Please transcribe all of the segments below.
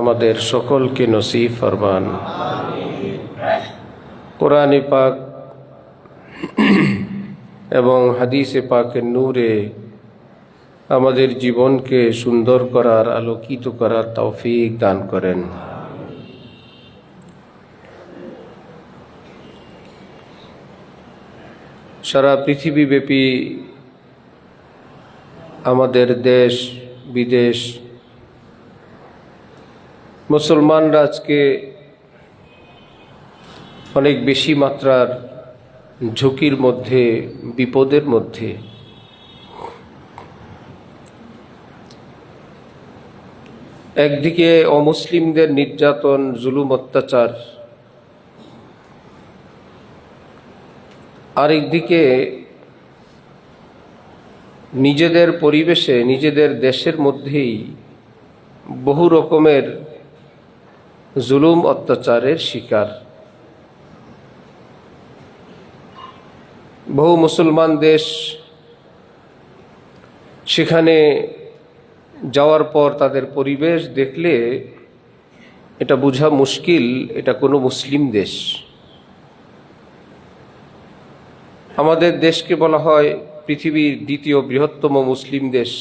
আমাদের সকলকে নসিব ফরমান। কোরআনে পাক এবং হাদিসে পাকের নূরে আমাদের জীবনকে সুন্দর করার, আলোকিত করার তৌফিক দান করেন। সারা পৃথিবীব্যাপী আমাদের দেশ বিদেশ মুসলমানরা আজকে অনেক বেশি মাত্রার ঝুঁকির মধ্যে, বিপদের মধ্যে। একদিকে অমুসলিমদের নির্যাতন, জুলুম, অত্যাচার, আরেকদিকে নিজেদের পরিবেশে, নিজেদের দেশের মধ্যেই বহু রকমের জুলুম অত্যাচারের শিকার। বহু মুসলমান দেশ, সেখানে যাওয়ার পর তাদের পরিবেশ দেখলে এটা বোঝা মুশকিল এটা কোনো মুসলিম দেশ। আমাদের দেশকে বলা হয় পৃথিবীর দ্বিতীয় বৃহত্তম মুসলিম দেশ,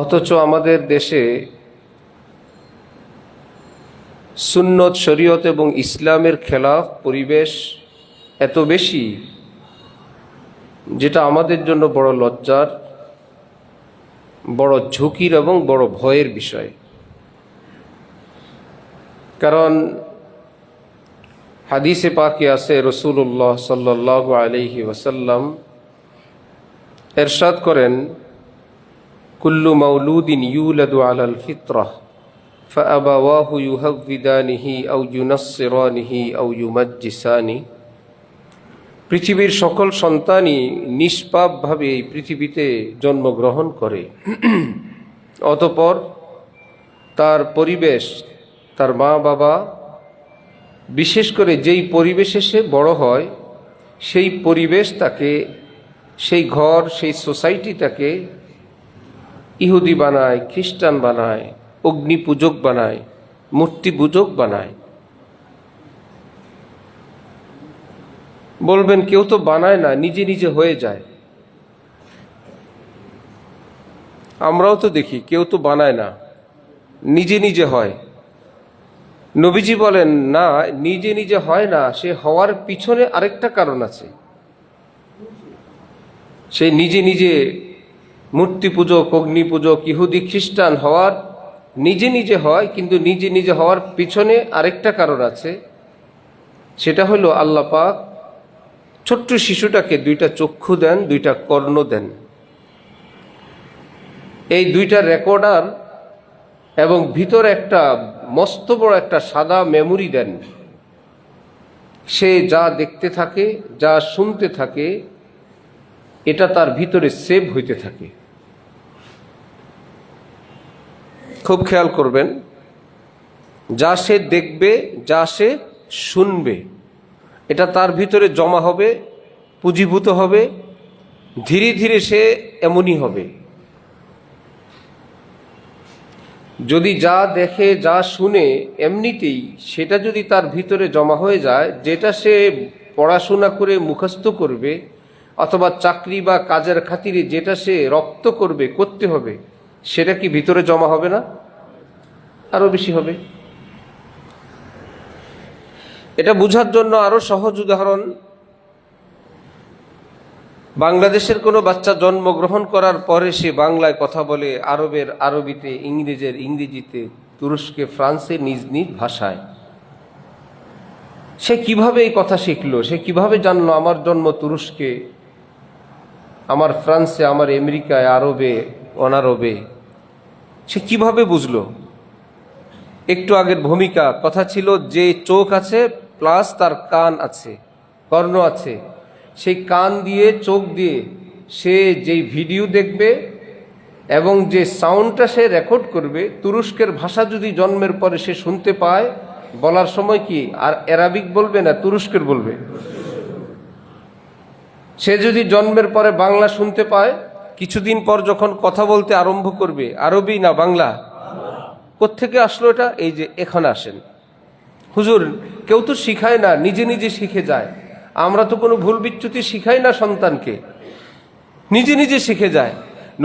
অথচ আমাদের দেশে সুন্নত, শরীয়ত এবং ইসলামের খেলাফ পরিবেশ এত বেশি, যেটা আমাদের জন্য বড় লজ্জার, বড় ঝুঁকির এবং বড় ভয়ের বিষয়। কারণ হাদিসে পাকে আছে, রাসূলুল্লাহ সাল্লাল্লাহু আলাইহি ওয়াসাল্লাম ইরশাদ করেন, কুল্লু মাউলুদিন ইউলাদু আলাল ফিতরাহ ফাআবাওয়াহু ইউহাউইদানিহি আও ইউনাসসিরানিহি আও ইউমাজ্জিসানি। পৃথিবীর সকল সন্তানই নিষ্পাপভাবে এই পৃথিবীতে জন্মগ্রহণ করে, অতঃপর তার পরিবেশ, তার মা বাবা, বিশেষ করে যেই পরিবেশে সে বড় হয়, সেই পরিবেশ তাকে, সেই ঘর, সেই সোসাইটি তাকে ইহুদি বানায়, খ্রিস্টান বানায়, অগ্নি পূজক বানায়, মূর্তি পূজক বানায়। বলবেন কেউ তো বানায় না, নিজে নিজে হয়ে যায়। আমরাও তো দেখি কেউ তো বানায় না, নিজে নিজে হয়। নবীজি বলেন না, নিজে নিজে হয় না, সে হওয়ার পিছনে আরেকটা কারণ আছে। সে নিজে নিজে মূর্তি পূজক, অগ্নি পূজক, ইহুদি খ্রিস্টান হওয়ার নিজে নিজে হয়, কিন্তু নিজে নিজে হওয়ার পিছনে আরেকটা কারণ আছে। সেটা হলো আল্লাহ পাক ছোট্ট শিশুটাকে দুইটা চক্ষু দেন, দুইটা কর্ণ দেন, এই দুইটা রেকর্ডার এবং ভিতরে একটা মস্ত বড় একটা সাদা মেমোরি দেন। সে যা দেখতে থাকে, যা শুনতে থাকে, এটা তার ভিতরে সেভ হইতে থাকে। খুব খেয়াল করবেন, যা সে দেখবে, যা সে শুনবে, এটা তার ভিতরে জমা হবে, পুঁজিভূত হবে, ধীরে ধীরে সে এমনই হবে। যদি যা দেখে, যা শুনে এমনিতেই সেটা যদি তার ভিতরে জমা হয়ে যায়, যেটা সে পড়াশোনা করে মুখস্থ করবে, অথবা চাকরি বা কাজের খাতিরে যেটা সে রপ্ত করবে, করতে হবে, সেটা কি ভিতরে জমা হবে না? আরো বেশি হবে। এটা বোঝার জন্য আরো সহজ উদাহরণ, বাংলাদেশের কোনো বাচ্চা জন্মগ্রহণ করার পরে সে বাংলায় কথা বলে, আরবের আরবিতে, ইংরেজের ইংরেজিতে, তুরস্কে ফ্রান্সে নিজ নিজ ভাষায়। সে কিভাবে এই কথা শিখলো? সে কিভাবে জানলো আমার জন্ম তুরস্কে, আমার ফ্রান্সে, আমার আমেরিকায়, আরবে, অনারবে? সে কিভাবে বুঝলো? একটু আগের ভূমিকা কথা ছিল, যে চোখ আছে প্লাস তার কান আছে, কর্ণ আছে, সেই কান দিয়ে, চোখ দিয়ে সে যেই ভিডিও দেখবে এবং যে সাউন্ডটা সে রেকর্ড করবে, তুরস্কের ভাষা যদি জন্মের পরে সে শুনতে পায়, বলার সময় কি আর অ্যারাবিক বলবে না তুরস্কের বলবে? সে যদি জন্মের পরে বাংলা শুনতে পায়, কিছুদিন পর যখন কথা বলতে আরম্ভ করবে, আরবি না বাংলা? কোত্থেকে আসলো এটা? এই যে এখানে আসেন। হুজুর, কেউ তো শিখায় না, নিজে নিজে শিখে যায়। আমরা তো কোনো ভুল বিচ্যুতি শিখাই না সন্তানকে, নিজে নিজে শিখে যায়।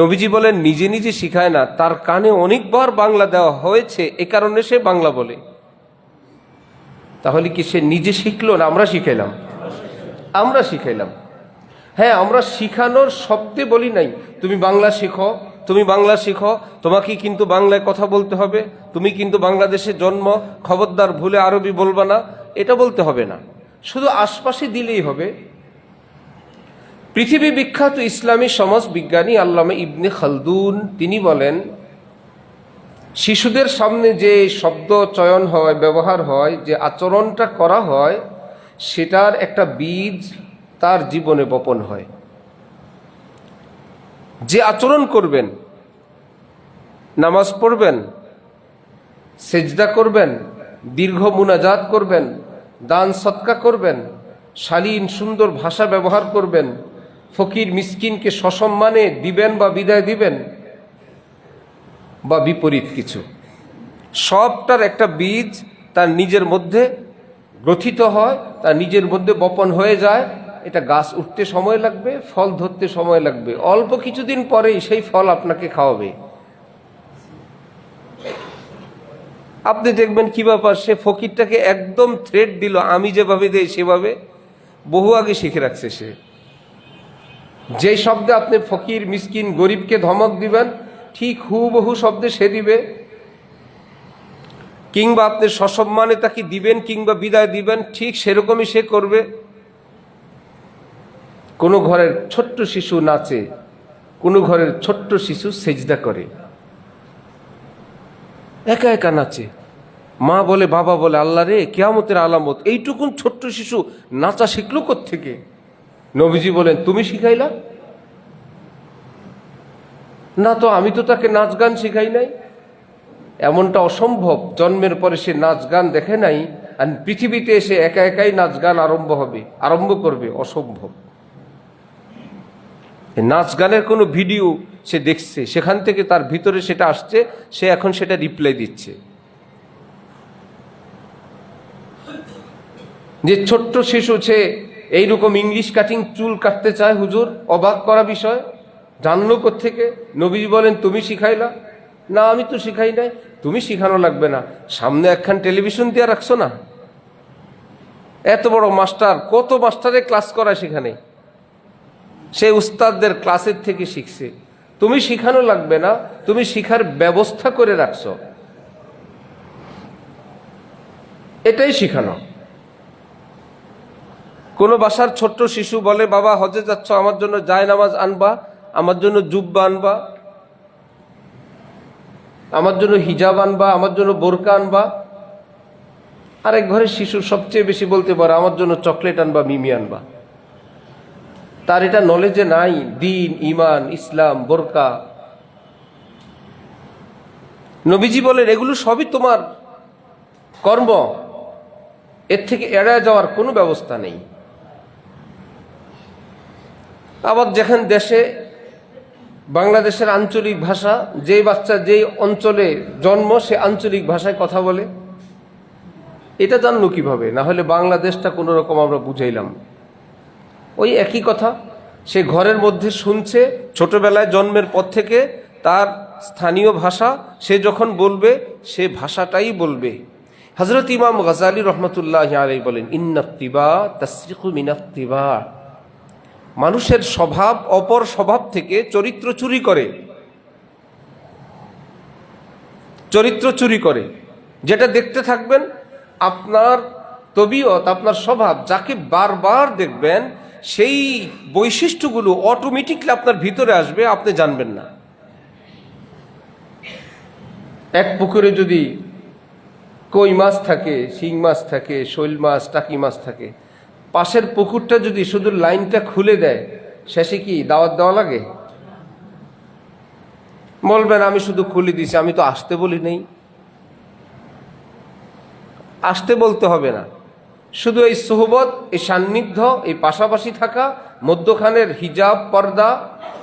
নবীজি বলেন নিজে নিজে শিখায় না, তার কানে অনেকবার বাংলা দেওয়া হয়েছে, এ কারণে সে বাংলা বলে। তাহলে কি সে নিজে শিখলো না আমরা শিখাইলাম? আমরা শিখাইলাম। হ্যাঁ, আমরা শিখানোর শব্দে বলি নাই তুমি বাংলা শিখো, তুমি বাংলা শিখো, তোমাকে কিন্তু বাংলায় কথা বলতে হবে, তুমি কিন্তু বাংলাদেশে জন্ম, খবরদার ভুলে আরবি বলবা না, এটা বলতে হবে না, শুধু আশপাশে দিলেই হবে। পৃথিবী বিখ্যাত ইসলামী সমাজ বিজ্ঞানী আল্লামা ইবনে খালদুন তিনি বলেন, শিশুদের সামনে যে শব্দ চয়ন হয়, ব্যবহার হয়, যে আচরণটা করা হয়, সেটার একটা বীজ তার জীবনে বপন হয়। যে আচরণ করবেন, নামাজ পড়বেন, সেজদা করবেন, দীর্ঘ মুনাজাত করবেন, দান সৎকা করবেন, শালীন সুন্দর ভাষা ব্যবহার করবেন, ফকির মিসকিনকে সসম্মানে দিবেন বা বিদায় দিবেন, বা বিপরীত কিছু, সবটার একটা বীজ তার নিজের মধ্যে গ্রথিত হয়, তার নিজের মধ্যে বপন হয়ে যায়। এটা গাছ উঠতে সময় লাগবে, ফল ধরতে সময় লাগবে, অল্প কিছুদিন পরেই সেই ফল আপনাকে খাওয়াবে। আপনি দেখবেন কি ব্যাপার, সে ফকিরটাকে একদম থ্রেট দিল, আমি যেভাবে দেই সেভাবে বহু আগে শিখে রাখছে সে। যে শব্দে আপনি ফকির মিসকিন গরিবকে ধমক দিবেন, ঠিক হুবহু শব্দে সে দিবে। কিংবা আপনি সসম্মানে তাকে দিবেন কিংবা বিদায় দিবেন, ঠিক সেরকমই সে করবে। কোনো ঘরের ছোট্ট শিশু নাচে, কোনো ঘরের ছোট্ট শিশু সেজদা করে, একা একা নাচে, মা বলে বাবা বলে আল্লাহ রে কিয়ামতের আলামত, এইটুকুন ছোট্ট শিশু নাচা শিখলো কোত্থেকে? নবীজি বলেন তুমি শিখাইলা না, তো আমি তো তাকে নাচ গান শিখাই নাই। এমনটা অসম্ভব, জন্মের পরে সে নাচ গান দেখে নাই, আর পৃথিবীতে এসে একা একাই নাচ গান আরম্ভ করবে, অসম্ভব। নাচ গানের কোনো ভিডিও সে দেখছে, সেখান থেকে তার ভিতরে সেটা আসছে, সে এখন সেটা রিপ্লাই দিচ্ছে। যে ছোট্ট শিশু সে এইরকম ইংলিশ কাটিং চুল কাটতে চায়, হুজুর অবাক করা বিষয়, জানলো কোত্থেকে? নবীজি বলেন তুমি শিখাইলা না, আমি তো শিখাই নাই। তুমি শিখানো লাগবে না, সামনে একখান টেলিভিশন দিয়ে রাখছো না, এত বড় মাস্টার, কত মাস্টারে ক্লাস করায় সেখানে, সে উস্তাদদের ক্লাসের থেকে শিখছে। তুমি শিখানো লাগবে না, তুমি শিখার ব্যবস্থা করে রাখছো, এটাই শিখানো। কোনো বাসার ছোট্ট শিশু বলে বাবা হজে যাচ্ছ, আমার জন্য জায়নামাজ আনবা, আমার জন্য জুব্বা আনবা, আমার জন্য হিজাব আনবা, আমার জন্য বোরকা আনবা। আরেক ঘরের শিশু সবচেয়ে বেশি বলতে পারে আমার জন্য চকলেট আনবা, মিমি আনবা। তার এটা নলেজে নাই, দিন, ইমান, ইসলাম, বোরকা। নবীজি বলেন এগুলো সবই তোমার কর্ম, এর থেকে এড়ায় যাওয়ার কোনো ব্যবস্থা নেই। আবার যেখানে দেশে বাংলাদেশের আঞ্চলিক ভাষা, যেই বাচ্চা যেই অঞ্চলে জন্ম সে আঞ্চলিক ভাষায় কথা বলে, এটা জানলো কিভাবে? না হলে বাংলাদেশটা কোনো রকম আমরা বুঝাইলাম। ওই একই কথা, সে ঘরের মধ্যে শুনছে, ছোটবেলায় জন্মের পর থেকে তার স্থানীয় ভাষা, সে যখন বলবে সে ভাষাটাই বলবে। হযরত ইমাম গাযালী রহমতুল্লাহ আলাইহি বলেন ইন্নাত্তিবা তাসরিকু মিনাত্তিবা, মানুষের স্বভাব অপর স্বভাব থেকে চরিত্র চুরি করে, চরিত্র চুরি করে। যেটা দেখতে থাকবেন আপনার তবিয়ত, আপনার স্বভাব, যাকে বারবার দেখবেন সেই বৈশিষ্ট্যগুলো অটোমেটিকলি আপনার ভিতরে আসবে, আপনি জানবেন না। এক পুকুরে যদি কই মাছ থাকে, শিং মাছ থাকে, শৈল মাছ, টাকি মাছ থাকে, পাশের পুকুরটা যদি শুধু লাইনটা খুলে দেয়, শেষে কি দাওয়াত দেওয়া লাগে? বলবেন আমি শুধু খুলে দিছি, আমি তো আসতে বলি নেই। আসতে বলতে হবে না, শুধু এই সোহবত, এই সান্নিধ্য, এই পাশাপাশি থাকা, মধ্যখানের হিজাব, পর্দা,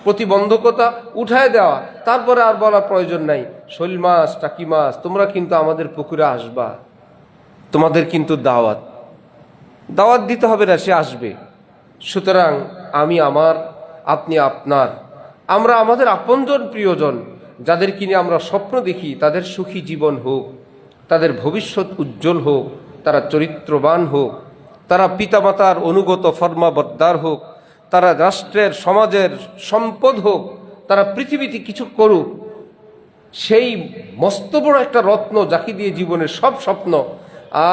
প্রতিবন্ধকতা উঠায় দেওয়া, তারপরে আর বলার প্রয়োজন নাই, শোল মাছ, টাকি মাছ, তোমরা কিন্তু আমাদের পুকুরে আসবা, তোমাদের কিন্তু দাওয়াত দিতে হবে না, সে আসবে। সুতরাং আমি আমার, আপনি আপনার, আমরা আমাদের আপনজন প্রিয়জন যাদের কিনে আমরা স্বপ্ন দেখি তাদের সুখী জীবন হোক, তাদের ভবিষ্যৎ উজ্জ্বল হোক, তারা চরিত্রবান হোক, তারা পিতামাতার অনুগত ফরমাবরদার হোক, তারা রাষ্ট্রের সমাজের সম্পদ হোক, তারা পৃথিবীতে কিছু করুক, সেই মস্ত বড় একটা রত্ন যাকে দিয়ে জীবনের সব স্বপ্ন,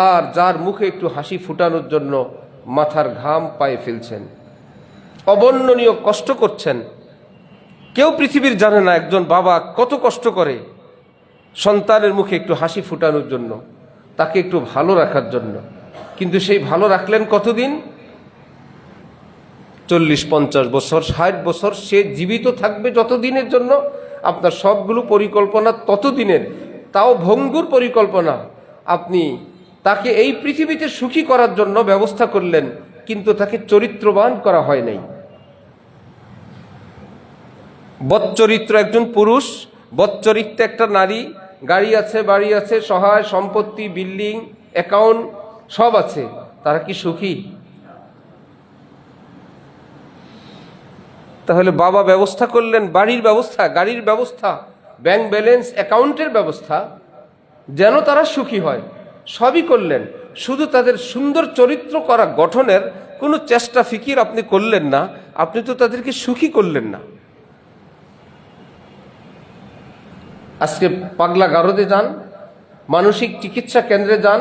আর যার মুখে একটু হাসি ফুটানোর জন্য মাথার ঘাম পায়ে ফেলছেন, অবর্ণনীয় কষ্ট করছেন। কেউ পৃথিবীর জানে না একজন বাবা কত কষ্ট করে সন্তানের মুখে একটু হাসি ফুটানোর জন্য, তাকে একটু ভালো রাখার জন্য। কিন্তু সেই ভালো রাখলেন কতদিন? 40-50 বছর, 60 বছর সে জীবিত থাকবে যতদিনের জন্য, আপনার সবগুলো পরিকল্পনা ততদিনের, তাও ভঙ্গুর পরিকল্পনা। আপনি তাকে এই পৃথিবীতে সুখী করার জন্য ব্যবস্থা করলেন, কিন্তু তাকে চরিত্রবান করা হয় নাই। বদচরিত্র একজন পুরুষ, বদচরিত্র একটা নারী, গাড়ি আছে, বাড়ি আছে, সহায় সম্পত্তি, বিল্ডিং, অ্যাকাউন্ট সব আছে, তারা কি সুখী? তাহলে বাবা ব্যবস্থা করলেন বাড়ির ব্যবস্থা, গাড়ির ব্যবস্থা, ব্যাংক ব্যালেন্স, অ্যাকাউন্টের ব্যবস্থা, যেন তারা সুখী হয়, সবই করলেন। শুধু তাদের সুন্দর চরিত্র করা গঠনের কোনো চেষ্টা ফিকির আপনি করলেন না, আপনি তো তাদেরকে সুখী করলেন না। আজকে পাগলা গারদে যান, মানসিক চিকিৎসা কেন্দ্রে যান,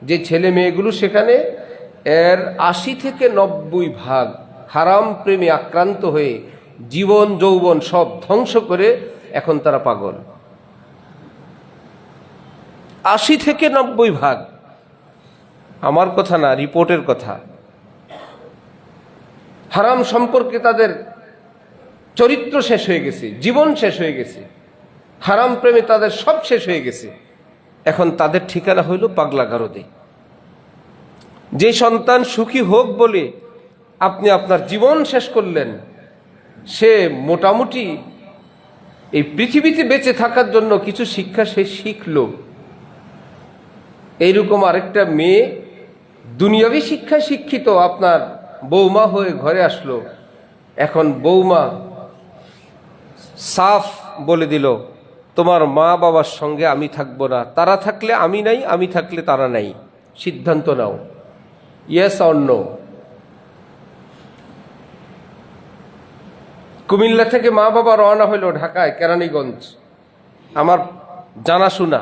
যে ছেলে মেয়েগুলো সেখানে, এর 80 থেকে 90 ভাগ হারাম প্রেমে আক্রান্ত হয়ে জীবন যৌবন সব ধ্বংস করে এখন তারা পাগল। 80 থেকে 90 ভাগ, আমার কথা না, রিপোর্টের কথা। হারাম সম্পর্কে তাদের চরিত্র শেষ হয়ে গেছে, জীবন শেষ হয়ে গেছে, হারাম প্রেমে তাদের সব শেষ হয়ে গেছে। এখন তাদের ঠিকানা হইল পাগলা গারদে। যে সন্তান সুখী হোক বলে আপনি আপনার জীবন শেষ করলেন, সে মোটামুটি এই পৃথিবীতে বেঁচে থাকার জন্য কিছু শিক্ষা সে শিখল। এইরকম আরেকটা মেয়ে দুনিয়াবী শিক্ষায় শিক্ষিত, আপনার বৌমা হয়ে ঘরে আসলো, এখন বৌমা সাফ বলে দিল, তোমার মা বাবার সঙ্গে আমি থাকবো না, তারা থাকলে আমি নাই, আমি থাকলে তারা নাই, সিদ্ধান্ত নাও, ইয়েস অর নো। কুমিল্লা থেকে মা বাবা রওনা হইল ঢাকায়, কেরানীগঞ্জ, আমার জানাশোনা।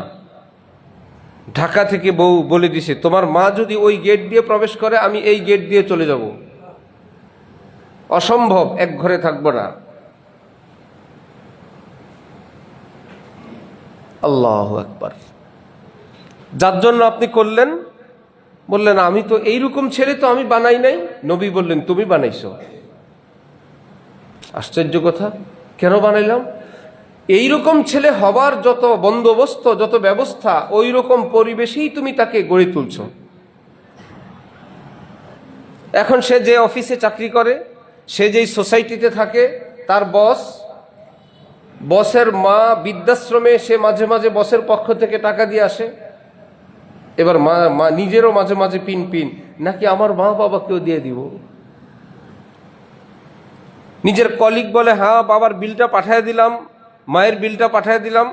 ঢাকা থেকে বউ বলে দিছে, তোমার মা যদি ওই গেট দিয়ে প্রবেশ করে আমি এই গেট দিয়ে চলে যাব, অসম্ভব, এক ঘরে থাকবো না। আল্লাহু আকবার। যার জন্য আপনি করলেন, বললেন আমি তো এইরকম ছেলে তো আমি বানাই নাই, নবী বললেন তুমি বানাইছো। আশ্চর্য কথা, কেন বানাইলাম? এইরকম ছেলে হবার যত বন্দোবস্ত, যত ব্যবস্থা, ওই রকম পরিবেশেই তুমি তাকে গড়ে তুলছ। এখন সে যে অফিসে চাকরি করে, সে যেই সোসাইটিতে থাকে, তার বসের মা বৃদ্ধাশ্রমে, সে মাঝে মাঝে বসের পক্ষ থেকে টাকা দিয়ে আসে। এবার মা নিজেরও মাঝে মাঝে পিন নাকি আমার মা বাবাকেও দিয়ে দিব। নিজের কলিগ বলে, হ্যাঁ বাবার বিলটা পাঠিয়ে দিলাম, মায়ের বিলটা পাঠিয়ে দিলাম।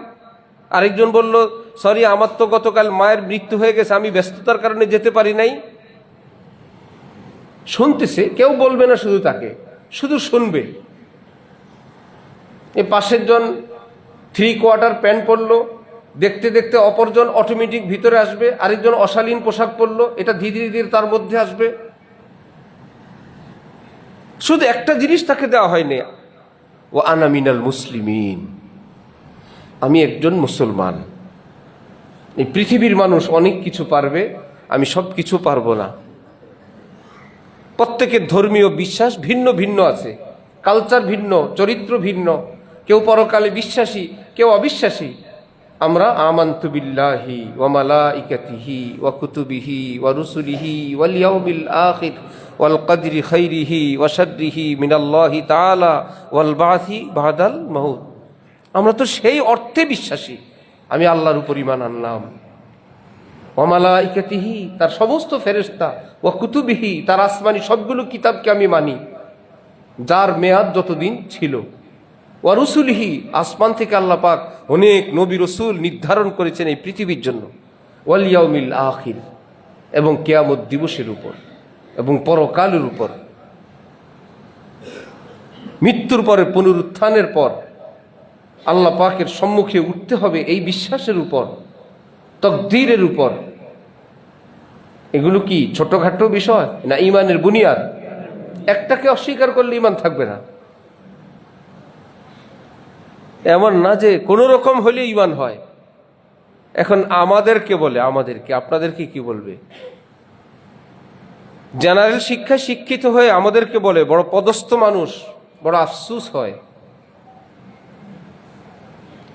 আরেকজন বলল, সরি আমার তো গতকাল মায়ের মৃত্যু হয়ে গেছে, আমি ব্যস্ততার কারণে যেতে পারি নাই। শুনতেছে, কেউ বলবে না, শুধু তাকে শুধু শুনবে। এ পাশের জন 3/4 প্যান্ট পরলো, দেখতে দেখতে অপরজন অটোমেটিক ভিতরে আসবে, আরেকজন অশালীন পোশাক পরলো, এটা ধীরে ধীরে তার মধ্যে আসবে। শুধু একটা জিনিস তাকে দেওয়া হয়নি, ও আনা মিনাল মুসলিমিন, আমি একজন মুসলমান। এই পৃথিবীর মানুষ অনেক কিছু পারবে, আমি সব কিছু পারবো না। প্রত্যেকের ধর্মীয় বিশ্বাস ভিন্ন ভিন্ন আছে, কালচার ভিন্ন, চরিত্র ভিন্ন, কেউ পরকালে বিশ্বাসী, কেউ অবিশ্বাসী। আমরা আমানতু বিল্লাহি ওয়া মালাইকাতিহি ওয়া কুতুবিহি ওয়া রুসুলিহি ওয়াল ইয়াউমিল আখির ওয়াল কদরি খাইরিহি ওয়া শাররিহি মিনাল্লাহি তাআলা ওয়াল বাসি বাদাল মাউত। আমরা তো সেই অর্থে বিশ্বাসী। আমি আল্লাহর উপর ঈমান আনলাম, ওয়া মালাইকাতিহি, তার সমস্ত ফেরেশতা, ওয়া কুতুবিহি, তার আসমানি সবগুলো কিতাবকে আমি মানি যার মেয়াদ যতদিন ছিল, ওয়া রুসুলিহি, আসমান থেকে আল্লাহ পাক অনেক নবী রসুল নির্ধারণ করেছেন এই পৃথিবীর জন্য, ওয়াল ইয়াউমিল আখির, এবং কিয়ামত দিবসের উপর এবং পরকালের উপর, মৃত্যুর পরে পুনরুত্থানের পর আল্লাহ পাকের সম্মুখে উঠতে হবে এই বিশ্বাসের উপর, তকদীরের উপর। এগুলো কি ছোটখাটো বিষয় না? ঈমানের বুনিয়াদ। একটাকে অস্বীকার করলে ঈমান থাকবে না। এমন না যে কোনো রকম হলে ঈমান হয়। এখন আমাদেরকে বলে, আমাদেরকে, আপনাদেরকে কি বলবে? জেনারেল শিক্ষায় শিক্ষিত হয়ে আমাদেরকে বলে, বড় পদস্থ মানুষ, বড় আফসুস হয়।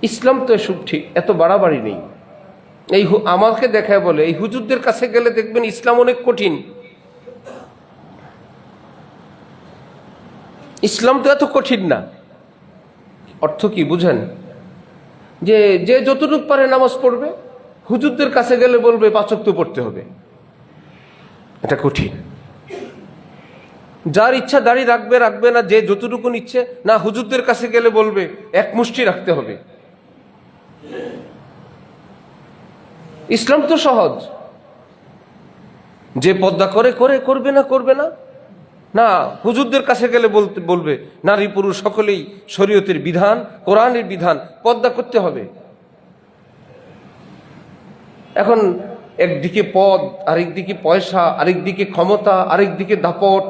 ইসলাম তো এসব ঠিক, এত বাড়াবাড়ি নেই। এই আমাকে দেখায় বলে, এই হুজুরদের কাছে গেলে দেখবেন ইসলাম অনেক কঠিন। ইসলাম তো এত কঠিন না। অর্থ কি বুঝেন? যে যে যতটুকু পারে নামাজ পড়বে, হুজুরদের কাছে গেলে বলবে 5 ওয়াক্ত পড়তে হবে। এটা কঠিন। যার ইচ্ছা দাড়ি রাখবে, রাখবে না, যে যতটুকু ইচ্ছে না, হুজুরদের কাছে গেলে বলবে 1 মুষ্টি রাখতে হবে। ইসলাম তো সহজ। যে পর্দা করে করে, করবে না করবে না, না হুজুরদের কাছে গেলে বলবে নারী পুরুষ সকলেই শরীয়তের বিধান, কোরআনের বিধান, পর্দা করতে হবে। এখন একদিকে পদ, আরেকদিকে পয়সা, আরেকদিকে ক্ষমতা, আরেকদিকে দাপট,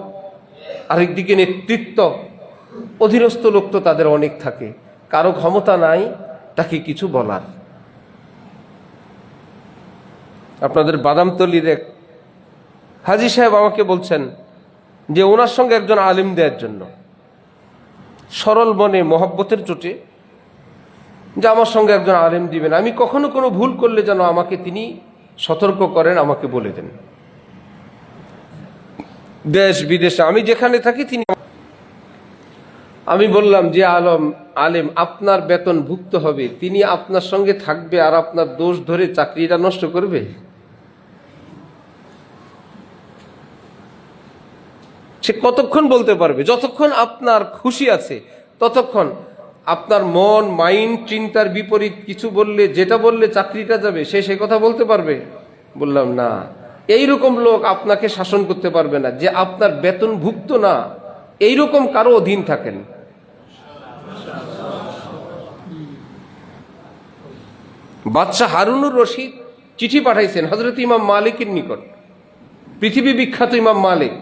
আরেকদিকে নেতৃত্ব। অধীনস্থ লোক তো তাদের অনেক থাকে, কারো ক্ষমতা নাই তাকে কিছু বলার। আপনাদের বাদামতলির এক হাজী সাহেব আমাকে বলছেন যে ওনার সঙ্গে একজন আলেম দেওয়ার জন্য, সরল মনে মহব্বতের চোটে, যে আমার সঙ্গে একজন আলেম দিবেন, আমি কখনো কোনো ভুল করলে যেন আমাকে তিনি সতর্ক করেন, আমাকে বলে দেন। দেশ বিদেশে আমি যেখানে থাকি তিনি। আমি বললাম যে আলেম আপনার বেতন ভুক্ত হবে, তিনি আপনার সঙ্গে থাকবে আর আপনার দোষ ধরে চাকরিটা নষ্ট করবে? সে কতক্ষণ বলতে পারবে? যতক্ষণ আপনার খুশি আছে ততক্ষণ। আপনার মন মাইন্ড চিন্তার বিপরীত কিছু বললে, যেটা বললে চাকরিটা যাবে, সে কথা বলতে পারবে? বললাম না, এইরকম লোক আপনাকে শাসন করতে পারবে না যে আপনার বেতনভুক্ত না, এইরকম কারো অধীন থাকেন। বাদশাহ হারুনুর রশিদ চিঠি পাঠাইছেন হযরত ইমাম মালিকের নিকট, পৃথিবী বিখ্যাত ইমাম মালিক।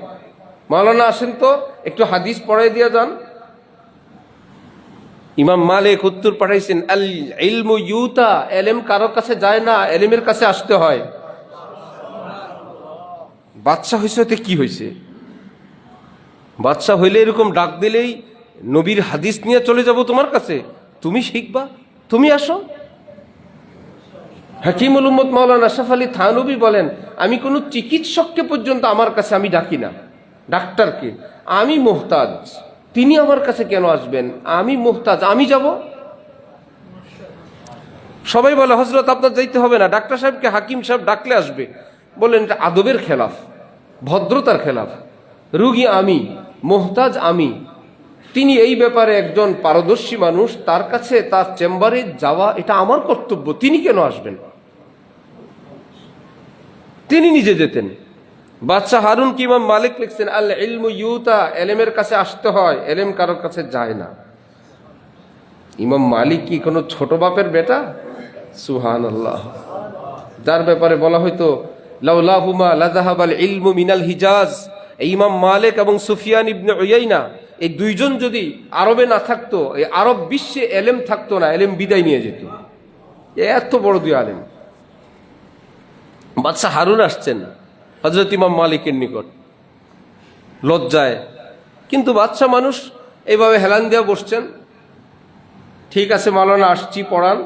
মাওলানা আসেন তো একটু হাদিস পড়াই দিয়া যান। ইমাম মালিক উত্তর পাঠাইছেন, আল ইলমু ইউতা, এলেম কারো কাছে যায় না, এলেমের কাছে আসতে হয়। বাদশাহ হইতে কি হয়েছে? বাদশাহ হইলে এরকম ডাক দিলেই নবীর হাদিস নিয়ে চলে যাব তোমার কাছে, তুমি শিখবা, তুমি আসো। হাকিমুল উম্মত মাওলানা আশরাফ আলী থানভী বলেন, আমি কোনো চিকিৎসককে পর্যন্ত আমার কাছে আমি ডাকি না, ডাক্তারকে। আমি মোহতাজ, তিনি আমার কাছে কেন আসবেন? আমি মোহতাজ, আমি যাব। সবাই বলে হযরত আপনার যাইতে হবে না, ডাক্তার সাহেবকে হাকিম সাহেব ডাকলে আসবে। বলেন এটা আদবের খেলাফ, ভদ্রতার খেলাফ। রুগী আমি, মোহতাজ আমি। তিনি এই ব্যাপারে একজন পারদর্শী মানুষ, তার কাছে তার চেম্বারে যাওয়া এটা আমার কর্তব্য, তিনি কেন আসবেন? তিনি নিজে যেতেন। বাদশাহ হারুন কি ইমাম মালিক লিখছেন, আল ইলমু ইউতা, এলেমের কাছে আসতে হয়, এলেম কারোর কাছে যায় না। ইমাম মালিক কি কোনো ছোট বাপের বেটা? সুবহানাল্লাহ। যার ব্যাপারে বলা হয়তো লাউলাহুমা লাযাহাবাল ইলমু মিনাল হিজাজ। ইমাম মালিক এবং সুফিয়ান ইবনে উয়াইনা, এই দুইজন যদি আরবে না থাকতো, এই আরব বিশ্বে এলেম থাকতো না, এলেম বিদায় নিয়ে যেত। এত বড় দুই আলেম। বাদশাহ হারুন আসছেন হযরত ইমাম মালিকের নিকট লজ্জায়, কিন্তু বাদশাহ মানুষ এইভাবে হেলান দিয়া বসছেন। ঠিক আছে মাওলানা, আসছি, পড়ান,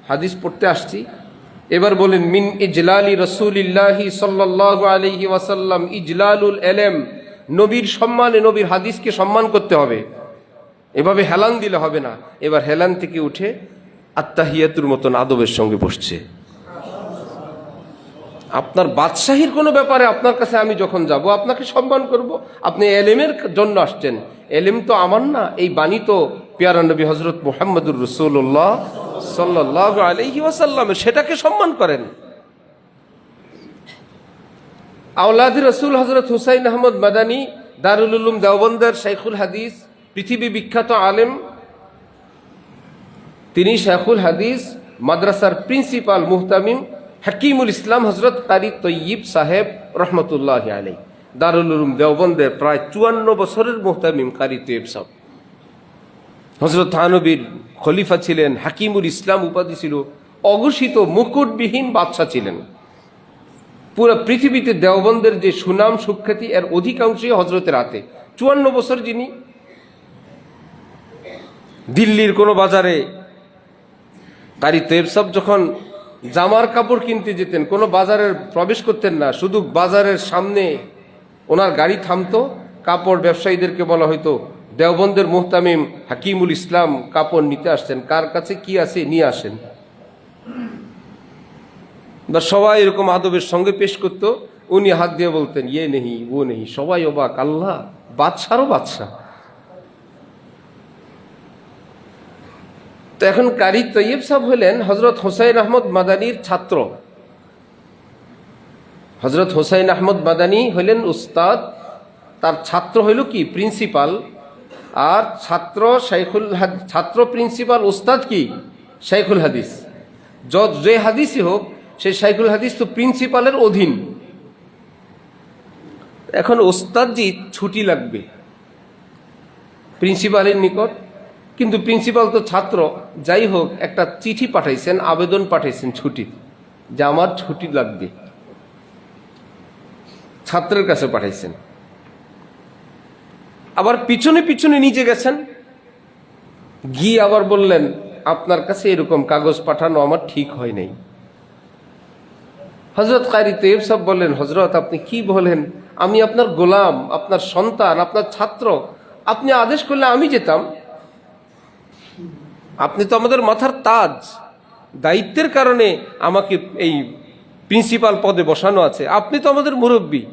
হাদিস পড়তে আসছি। এবার বলেন, মিন ইজলালি রাসূলিল্লাহি সাল্লাল্লাহু আলাইহি ওয়াসাল্লাম ইজলালুল ইলম, নবীর সম্মানে, নবীর হাদিসকে সম্মান করতে হবে। এভাবে হেলান দিলে হবে না। এবার হেলান থেকে উঠে আত্তাহিয়াতুর মতন আদবের সঙ্গে বসছে। আপনার বাদশাহীর কোনো ব্যাপারে আপনার কাছে আমি যখন যাব, আপনাকে সম্মান করব। আপনি এলেমের জন্য আসছেন, এলেম তো আমার না, এই বাণী তো পেয়ারা নবী হযরত মুহাম্মদুর রাসূলুল্লাহ সাল্লাল্লাহু আলাইহি ওয়াসাল্লামের, সেটাকে সম্মান করেন। আওলাদি রসুল হযরত হুসাইন আহমদ মাদানী, দারুল উলুম দেওবন্দের শাইখুল হাদিস, পৃথিবী বিখ্যাত আলেম, তিনি শাইখুল হাদিস মাদ্রাসার প্রিন্সিপাল মুহতামিম হাকিমুল ইসলাম হযরত কারি তৈয়িব সাহেব রহমতুল্লাহ আলাইহি, দারুল উলুম দেওবন্দের প্রায় 54 বছরের মুহতামিম কারি তৈয়িব সাহেব। হযরত থানবীর খলিফা ছিলেন, হাকিমুল ইসলাম উপাধি ছিল, অঘোষিত মুকুটবিহীন বাদশা ছিলেন। পুরো পৃথিবীতে দেওবন্দের যে সুনাম সুখ্যাতি, এর অধিকাংশই হজরতের হাতে। 54 বছর যিনি। দিল্লির কোনো বাজারে কারি তৈয়ব সাহেব যখন জামার কাপড় কিনতে যেতেন, কোনো বাজারের প্রবেশ করতেন না, শুধু বাজারের সামনে ওনার গাড়ি থামতো। কাপড় ব্যবসায়ীদেরকে বলা হয়তো, দেওবন্দের মুহতামিম হাকিমুল ইসলাম কাপড় নিতে আসছেন, কার কাছে কি আছে নিয়ে আসেন। বা সবাই এরকম আদবের সঙ্গে পেশ করত। উনি হাত দিয়ে বলতেন, ইয়ে নেহি ও নেহি। সবাই অবাক, আল্লাহ, বাদশারও বাদশাহ। তো এখন কারি তৈয়ব সাহেব হলেন হযরত হুসাইন আহমদ মাদানীর ছাত্র। হযরত হুসাইন আহমদ মাদানী হলেন উস্তাদ, তার ছাত্র হইল কি প্রিন্সিপাল, আর ছাত্র প্রিন্সিপাল, উস্তাদ কি শাইখুল হাদিস। যে হাদিসই হোক, সেই শাইখুল হাদিস তো প্রিন্সিপালের অধীন। এখন ওস্তাদজি ছুটি লাগবে প্রিন্সিপালের নিকট, কিন্তু প্রিন্সিপাল তো ছাত্র। যাই হোক, একটা চিঠি পাঠাইছেন, আবেদন পাঠাইছেন ছুটি, যে আমার ছুটি লাগবে, ছাত্রের কাছে পাঠাইছেন। আবার পিছনে পিছনে নিজে গেছেন, গিয়ে আবার বললেন, আপনার কাছে এরকম কাগজ পাঠানো আমার ঠিক হয় নাই। হযরত কারি তৈয়ব সাহেব বললেন, হযরত আপনি কি বলেন? আমি আপনার গোলাম, আপনার সন্তান, আপনার ছাত্র। আপনি আদেশ করলে আমি যেতাম। আপনি তো আমাদের মাথার তাজ, দায়িত্বের কারণে আমাকে এই প্রিন্সিপাল পদে বসানো আছে। আপনি তো আমাদের মুরব্বী,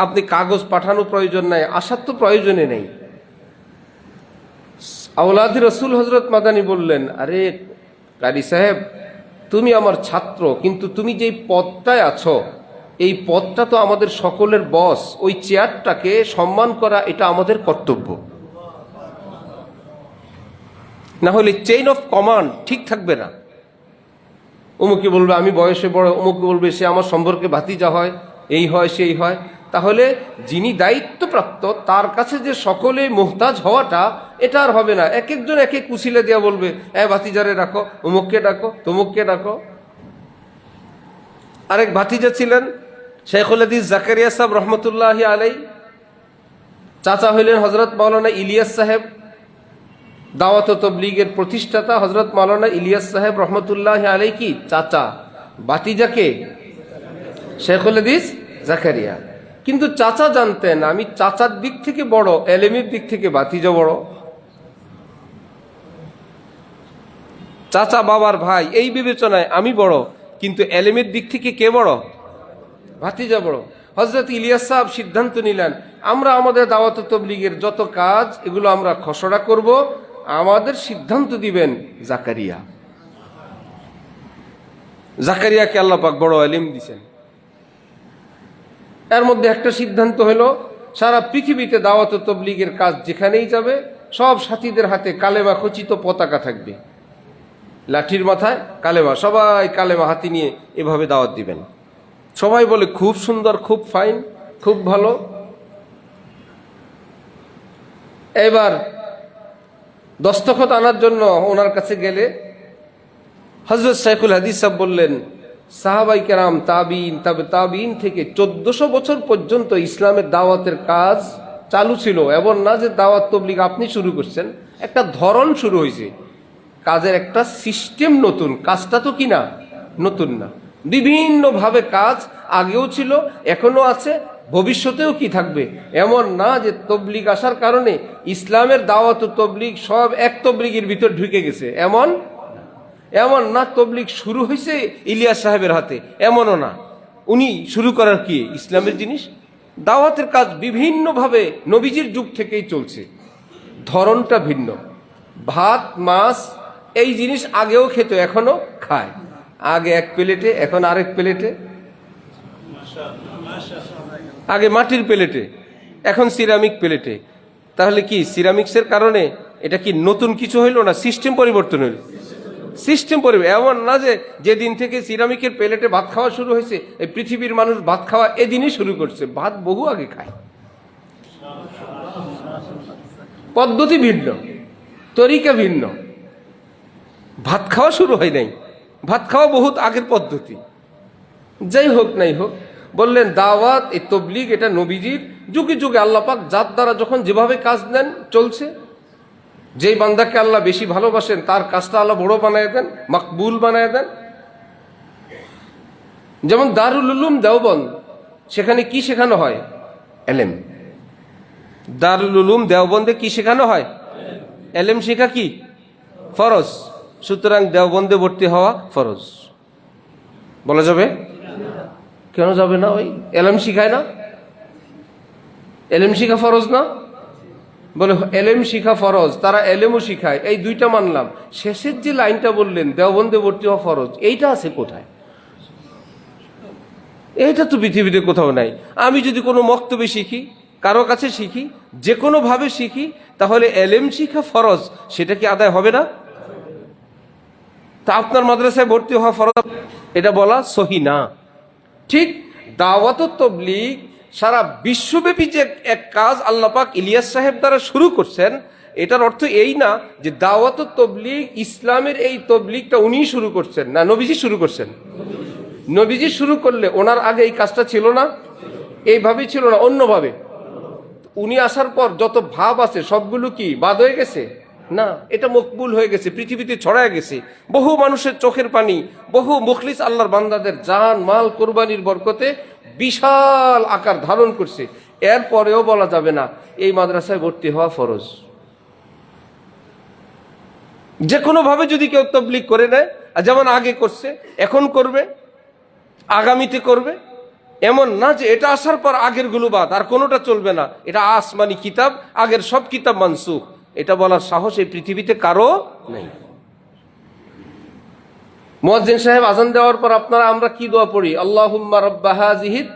আপনি কাগজ পাঠানো প্রয়োজন নাই, আসার তো প্রয়োজনে নেই। আওলাদি রসুল হযরত মাদানী বললেন, আরে কারি সাহেব, তুমি আমার ছাত্র, কিন্তু তুমি যেই পদটায় আছো, এই পদটা তো আমাদের সকলের বস। ওই চেয়ারটাকে সম্মান করা, এটা আমাদের কর্তব্য। না হলে চেইন অফ কমান্ড ঠিক থাকবে না। অমুকে বলবে আমি বয়সে বড়, অমুকে বলবে সে আমার সম্পর্কে ভাতিজা হয়, এই হয় সেই হয়। তাহলে যিনি দায়িত্বপ্রাপ্ত, তার কাছে যে সকলে মুহতাজ হওয়াটা, এটা আর হবে না। এক একজন এক এক কুশিলে দিয়া বলবে, ভাতিজারে রাখো, অমুককে ডাকো, তমুককে ডাকো। আরেক ভাতিজা ছিলেন শাইখুল হাদিস জাকারিয়া সাহেব রহমতুল্লাহ আলাই, চাচা হইলেন হযরত মাওলানা ইলিয়াস সাহেব, দাওয়াত ও তাবলীগের প্রতিষ্ঠাতা হযরত মাওলানা ইলিয়াস সাহেব রহমতুল্লাহ আলাই কি চাচা, ভাতিজাকে শাইখুল হাদিস জাকারিয়া। কিন্তু চাচা জানতেন, আমি চাচার দিক থেকে বড়, এলেমের দিক থেকে ভাতিজা বড়। চাচা বাবার ভাই, এই বিবেচনায় আমি বড়, কিন্তু এলেমের দিক থেকে কে বড়? ভাতিজা বড়। হযরত ইলিয়াস সাহেব সিদ্ধান্ত নিলেন, আমরা আমাদের দাওয়াত ও তাবলীগের যত কাজ, এগুলো আমরা খসড়া করব, আমাদের সিদ্ধান্ত দিবেন জাকারিয়া। জাকারিয়াকে আল্লাহ পাক বড় এলিম দিয়েছেন। এর মধ্যে একটা সিদ্ধান্ত হলো, সারা পৃথিবীতে দাওয়াত ও তাবলীগের কাজ যেখানেই যাবে, সব সাথীদের হাতে কালেমা খচিত পতাকা থাকবে, লাঠির মাথায় কালেমা, সবাই কালেমা হাতি নিয়ে এভাবে দাওয়াত দিবেন। সবাই বলে খুব সুন্দর, খুব ফাইন, খুব ভালো। এবার দস্তখত আনার জন্য ওনার কাছে গেলে হযরত শাইখুল হাদিস সাহেব বললেন, সাহাবাই কেরাম, তাবিন, তাবিন থেকে 1400 বছর পর্যন্ত ইসলামের দাওয়াতের কাজ চালু ছিল। এমন না যে দাওয়াত তাবলীগ আপনি শুরু করছেন, একটা ধরন শুরু হয়েছে, কাজের একটা সিস্টেম নতুন, কাজটা তো কিনা নতুন না। বিভিন্নভাবে কাজ আগেও ছিল, এখনো আছে, ভবিষ্যতেও কি থাকবে। এমন না যে তবলিগ আসার কারণে ইসলামের দাওয়াত ও তবলিগ সব এক তবলিগের ভিতর ঢুকে গেছে, এমন না। তবলিগ শুরু হয়েছে ইলিয়াস সাহেবের হাতে, এমনও না। উনি শুরু করার কি ইসলামের জিনিস। দাওয়াতের কাজ বিভিন্নভাবে নবীজির যুগ থেকেই চলছে, ধরনটা ভিন্ন। ভাত মাছ এই জিনিস আগেও খেত, এখনো খায়। আগে এক প্লেটে, এখন আরেক প্লেটে। আগে মাটির প্লেটে, এখন সিরামিক প্লেটে। তাহলে কি সিরামিক্সের কারণে এটা কি নতুন কিছু হইল না সিস্টেম পরিবর্তন হইল? সিস্টেম পরিবর্তন। এমন না যে যেদিন থেকে সিরামিকের প্লেটে ভাত খাওয়া শুরু হয়েছে এই পৃথিবীর মানুষ ভাত খাওয়া এদিনই শুরু করছে। ভাত বহু আগে খায়, পদ্ধতি ভিন্ন, তরিকা ভিন্ন। ভাত খাওয়া শুরু হয় নাই, ভাত খাওয়া বহুত আগের পদ্ধতি। যাই হোক নাই হোক, বললেন দাওয়াত এই তবলিগ এটা নবীজির যুগে যুগে আল্লাহ পাক যার দ্বারা যখন যেভাবে কাজ নেন চলছে। যেই বান্দাকে আল্লাহ বেশি ভালোবাসেন তার কাজটা আল্লাহ বড় বানায় দেন, মাকবুল বানায় দেন। যেমন দারুল উলুম দেওবন্দ, সেখানে কি শেখানো হয়? এলেম। দারুল উলুম দেওবন্দে কি শেখানো হয়? এলেম শেখা কি ফরজ। সুতরাং দেওবন্দে ভর্তি হওয়া ফরজ। বলা যাবে? কেন যাবে না? ওই এলেম শিখায় না? এলেম শিখা ফরজ না? বলে এলেম শিখা ফরজ, তারা এলেমও শিখায়, এই দুইটা মানলাম। শেষের যে লাইনটা বললেন দেওবন্দে ভর্তি হওয়া ফরজ, এইটা আছে কোথায়? এইটা তো পৃথিবীতে কোথাও নাই। আমি যদি কোনো মক্তবে শিখি, কারো কাছে শিখি, যে কোনো ভাবে শিখি, তাহলে এলেম শিখা ফরজ, সেটা কি আদায় হবে না? তা আপনার মাদ্রাসায় ভর্তি হওয়া ফরজ, এটা বলা সহি না। ঠিক দাওয়াত ও তাবলীগ সারা বিশ্বব্যাপী যে এক কাজ আল্লাহ পাক ইলিয়াস সাহেব দ্বারা শুরু করছেন, এটার অর্থ এই না যে দাওয়াত ও তাবলীগ ইসলামের এই তাবলীগটা উনি শুরু করছেন, না নবীজি শুরু করছেন। নবীজি শুরু করলে ওনার আগে এই কাজটা ছিল না, এইভাবেই ছিল না, অন্যভাবে। উনি আসার পর যত ভাব আছে সবগুলো কি বাদ হয়ে গেছে? না, এটা মকবুল হয়ে গেছে, পৃথিবীতে ছড়ায় গেছে। বহু মানুষের চোখের পানি, বহু মুখলিস আল্লাহর বান্দাদের জান মাল কোরবানির বরকতে বিশাল আকার ধারণ করছে। এরপরেও বলা যাবে না এই মাদ্রাসায় ভর্তি হওয়া ফরজ। যে কোনো ভাবে যদি কেউ তাবলীগ করে নেয়, যেমন আগে করছে, এখন করবে, আগামীতে করবে, এমন না যে এটা আসার পর আগের গুলো বাদ, আর কোনোটা চলবে না, এটা আসমানি কিতাব, আগের সব কিতাব মানসুখ, এটা বলার সাহস এই পৃথিবীতে কারো নেই। মুয়াজ্জিন সাহেব আজান দেওয়ার পর আপনারা আমরা কি দোয়া পড়ি? আল্লাহুম্মা রাব্বা হাযিহিদ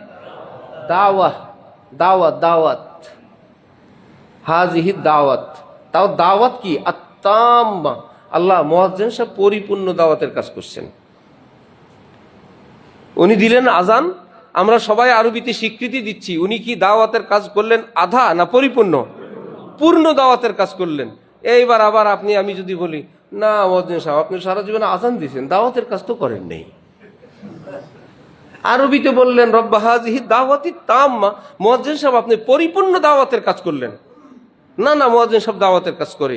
দাওয়াত, দাওয়াত, দাওয়াত, হাযিহিদ দাওয়াত। তাও দাওয়াত কি? আত-তাম্মা। আল্লাহ মুয়াজ্জিন সাহেব পরিপূর্ণ দাওয়াতের কাজ করছেন। উনি দিলেন আজান, আমরা সবাই আরবিতে স্বীকৃতি দিচ্ছি। উনি কি দাওয়াতের কাজ করলেন আধা না পরিপূর্ণ? পূর্ণ দাওয়াতের কাজ করলেন। এইবার আবার আপনি আমি যদি বলি না মুয়াজ্জিন সাহেব আপনি সারা জীবনে আজান দিয়েছেন, দাওয়াতের কাজ তো করেন নেই। আরবিতে বললেন রব্বা হাযিহি দাওয়াতি তাম্মা, মুয়াজ্জিন সাহেব আপনি পরিপূর্ণ দাওয়াতের কাজ করলেন। না না, মুয়াজ্জিন সাহেব দাওয়াতের কাজ করে।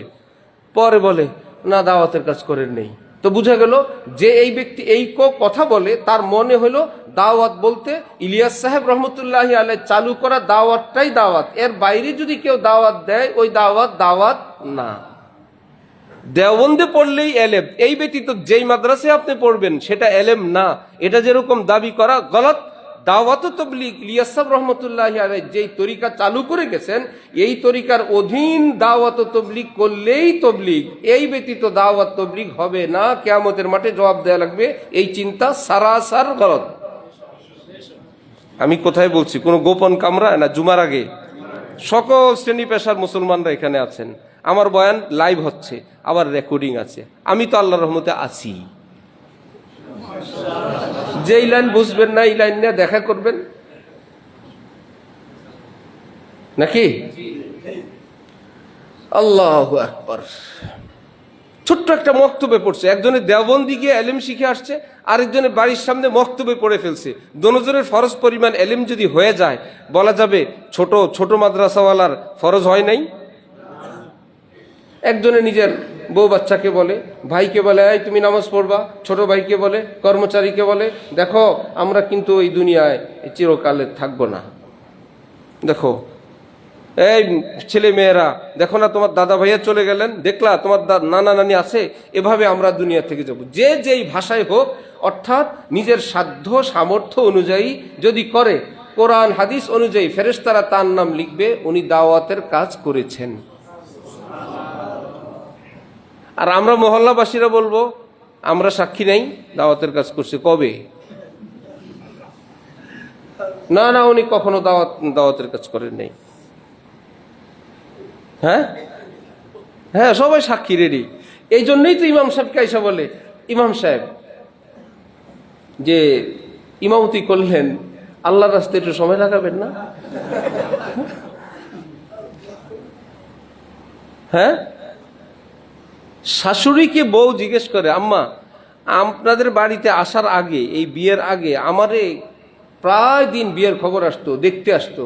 পরে বলে না দাওয়াতের কাজ করেন নেই। তো বুঝা গেল যে এই ব্যক্তি এই কথা বলে তার মনে হলো দাওয়াত বলতে ইলিয়াস সাহেব রহমতুল্লাহি আলাইহি চালু করা দাওয়াতটাই দাওয়াত, এর বাইরে যদি কেউ দাওয়াত দেয় ওই দাওয়াত দাওয়াত না। দেওবন্দে পড়লেই এলেম, এই ব্যতীত যেই মাদ্রাসায় আপনি পড়বেন সেটা এলেম না, এটা যেরকম দাবি করা গলত। দাওয়াত তাবলীগ ইলিয়াস সাহেব রহমতুল্লাহি আলাইহি যেই তরিকা চালু করে গেছেন, এই তরিকার অধীন দাওয়াত তাবলীগ করলেই তাবলীগ, এই ব্যতীত দাওয়াত তাবলীগ হবে না। কিয়ামতের মাঠে জবাব দেওয়া লাগবে। এই চিন্তা সারাসার গলত। আমি কোথায় বলছি? কোনো গোপন কামরা না, জুমার আগে সকল শ্রেণী পেশার মুসলমানরা এখানে আছেন। আমার বয়ান লাইভ হচ্ছে, আবার রেকর্ডিং আছে। আমি তো আল্লাহর রহমতে আছি। যেই লাইন বুঝবেন না এই লাইন নিয়ে দেখা করবেন নাকি? আল্লাহু আকবার। ছোট্ট একটা মক্তবে পড়ছে, একজনে দেওবন্দি গিয়ে এলেম শিখে আসছে, আরেকজনে বাড়ির সামনে মক্তবে পড়ে ফেলছে। দোনোজনের ফরজ পরিমাণ এলেম যদি হয়ে যায়, বলা যাবে ছোট ছোট মাদ্রাসাওয়ালার ফরজ হয় নাই? একজনে নিজের বউ বাচ্চাকে বলে, ভাইকে বলে এই তুমি নামাজ পড়বা, ছোট ভাইকে বলে, কর্মচারীকে বলে দেখো আমরা কিন্তু এই দুনিয়ায় চিরকালে থাকবো না, দেখো এই ছেলে মেয়েরা দেখো না তোমার দাদা ভাইয়া চলে গেলেন, দেখলা তোমার নানা নানি আছে, এভাবে আমরা দুনিয়া থেকে যাব। যে যেই ভাষায় হোক, অর্থাৎ নিজের সাধ্য সামর্থ্য অনুযায়ী যদি করে, কোরআন হাদিস অনুযায়ী ফেরেশতারা তার নাম লিখবে উনি দাওয়াতের কাজ করেছেন। আর আমরা মহল্লাবাসীরা বলবো আমরা সাক্ষী নেই, দাওয়াতের কাজ করছে কবে? না না, উনি কখনো দাওয়াতের কাজ করেন নাই। হ্যাঁ হ্যাঁ, সবাই সাক্ষী রেডি। এই জন্যই তো ইমাম সাহেবকে আইসা বলে, ইমাম সাহেব যে ইমামতি করলেন, আল্লাহর রাস্তায় একটু সময় লাগাবেন না? হ্যাঁ, শাশুড়িকে বউ জিজ্ঞেস করে, আম্মা আপনাদের বাড়িতে আসার আগে, এই বিয়ের আগে আমারে প্রায় দিন বিয়ের খবর আসতো, দেখতে আসতো,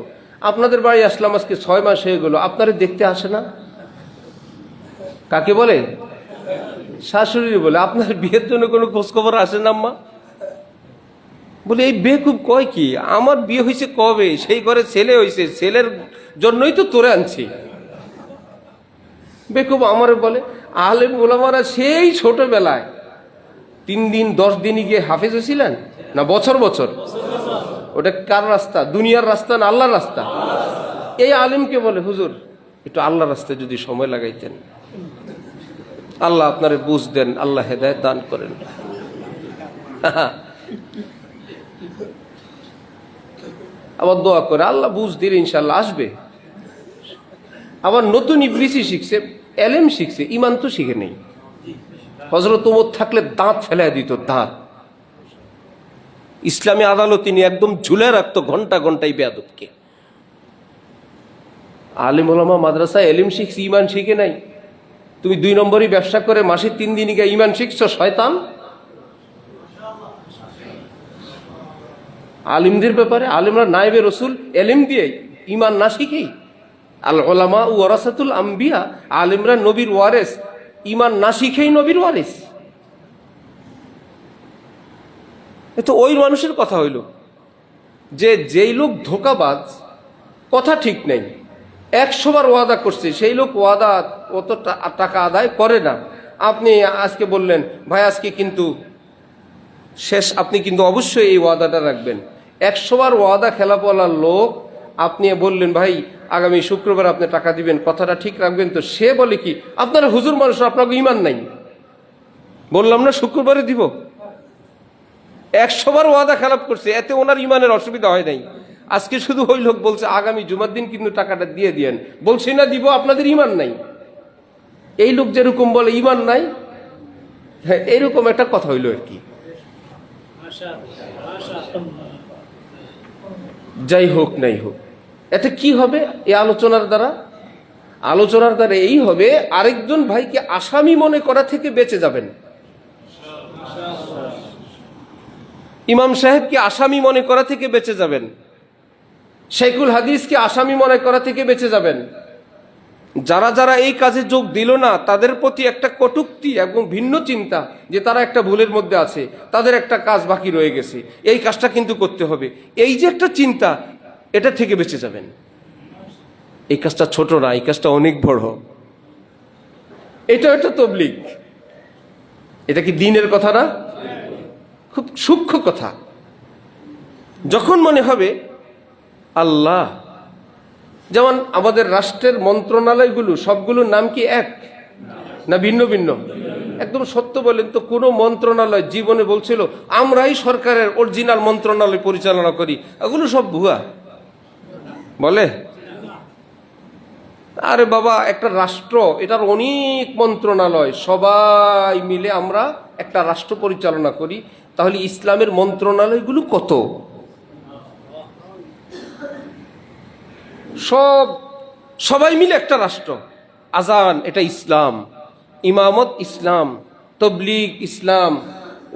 আপনাদের বাড়ি আসলাম আজকে 6 মাস হয়ে গেল, আপনারে দেখতে আসে না? কাকে বলে? শাশুড়ি বলে, আপনার বিয়ের জন্য কোনো খোঁজ খবর আসে না আম্মা? বলে এই বেকুব কয় কি, আমার বিয়ে হয়েছে কবে, সেই ঘরে ছেলে হয়েছে, ছেলের জন্যই তো তোরে আনছি। বেকুব আমারে বলে, আলেম ওলামারা সেই ছোটবেলায় 3 দিন 10 দিনই গিয়ে হাফেজ হয়েছিলেন না বছর বছর? ওটা কার রাস্তা? দুনিয়ার রাস্তা না আল্লাহর রাস্তা? এই আলেমকে বলে, হুজুর একটু আল্লাহর রাস্তায় যদি সময় লাগাইতেন, আল্লাহ আপনারে বুঝ দেন, আল্লাহ হেদায়েত দান করেন। আবার দোয়া করে, আল্লাহ বুঝ দিলে ইনশাল্লাহ আসবে। আবার নতুন ইবলিসি শিখছে, এলেম শিখছে, ইমান তো শিখে নেই। হযরত ওমর থাকলে দাঁত ফেলাই দিত, দাঁত। ইসলামী আদালত তিনি একদম ঝুলে রাখতো ঘন্টা ঘন্টায় বেয়াদবকে। আলেম ওলামা মাদ্রাসা এলিম শিখছি, ইমান শিখে নাই। তুমি 2 নম্বরই ব্যবসা করে মাসে 3 দিনই গিয়ে ইমান শিখছো, শয়তান। আলিমদের ব্যাপারে, আলিমরা নায়েবে রসুল, এলিম দিয়ে ইমান না শিখেই। আল উলামা ওয়ারাসাতুল আম্বিয়া, আলিমরা নবীর ওয়ারেস, ইমান না শিখেই নবীর ওয়ারেস। তো ওই মানুষের কথা হইল যে যেই লোক ধোঁকাবাজ, কথা ঠিক নেই, 100 বার ওয়াদা করছে, সেই লোক ওয়াদা অত টাকা আদায় করে না। আপনি আজকে বললেন ভাই আজকে কিন্তু শেষ, আপনি কিন্তু অবশ্যই এই ওয়াদাটা রাখবেন। 100 বার ওয়াদা খেলাপওয়ালার লোক, আপনি বললেন ভাই আগামী শুক্রবার আপনি টাকা দিবেন, কথাটা ঠিক রাখবেন তো? সে বলে কি, আপনারা হুজুর মানুষ, আপনাকে ইমান নাই, বললাম না শুক্রবারে দিব। 100 বার ওয়াদা খেলাপ করছে, এতে ওনার ইমানের অসুবিধা হয় নাই। আজকে শুধু ওই লোক বলছে আগামী জুমার দিন কিন্তু টাকাটা দিয়ে দিয়েন, বলছি না দিব, আপনাদের ইমান নাই। এই লোক যেরকম বলে ইমান নাই, হ্যাঁ এইরকম একটা কথা হইল আর কি। যাই হোক নাই হোক, এতে কি হবে? এই আলোচনার দ্বারা, আলোচনার দ্বারা এই হবে, আরেকজন ভাইকে আসামি মনে করা থেকে বেঁচে যাবেন। ইমাম সাহেবকে আসামি মনে করা থেকে বেঁচে যাবেন, শেখুল হাদিসকে আসামি মনে করা থেকে বেঁচে যাবেন। যারা যারা এই কাজে যোগ দিল না, তাদের প্রতি একটা কটূক্তি এবং ভিন্ন চিন্তা, যে তারা একটা ভুলের মধ্যে আছে, তাদের একটা কাজ বাকি রয়ে গেছে, এই কাজটা কিন্তু করতে হবে, এই যে একটা চিন্তা, এটা থেকে বেঁচে যাবেন। এই কাজটা ছোট না, এই কাজটা অনেক বড়। এটা একটা তাবলীগ, এটা কি দ্বীনের কথা না? খুব সূক্ষ্ম কথা। যখন মনে হবে আল্লাহ, যেমন আমাদের রাষ্ট্রের মন্ত্রণালয়গুলো সবগুলোর নাম কি এক না ভিন্ন ভিন্ন? একদম সত্য বলেন তো, কোন মন্ত্রণালয় জীবনে বলছিল আমরাই সরকারের অরিজিনাল মন্ত্রণালয় পরিচালনা করি? এগুলো সব ভুয়া বলে। আরে বাবা, একটা রাষ্ট্র, এটার অনেক মন্ত্রণালয়, সবাই মিলে আমরা একটা রাষ্ট্র পরিচালনা করি। তাহলে ইসলামের মন্ত্রণালয়গুলো কত? সবাই মিলে একটা রাষ্ট্র। আজান এটা ইসলাম, ইমামত ইসলাম, তবলিগ ইসলাম,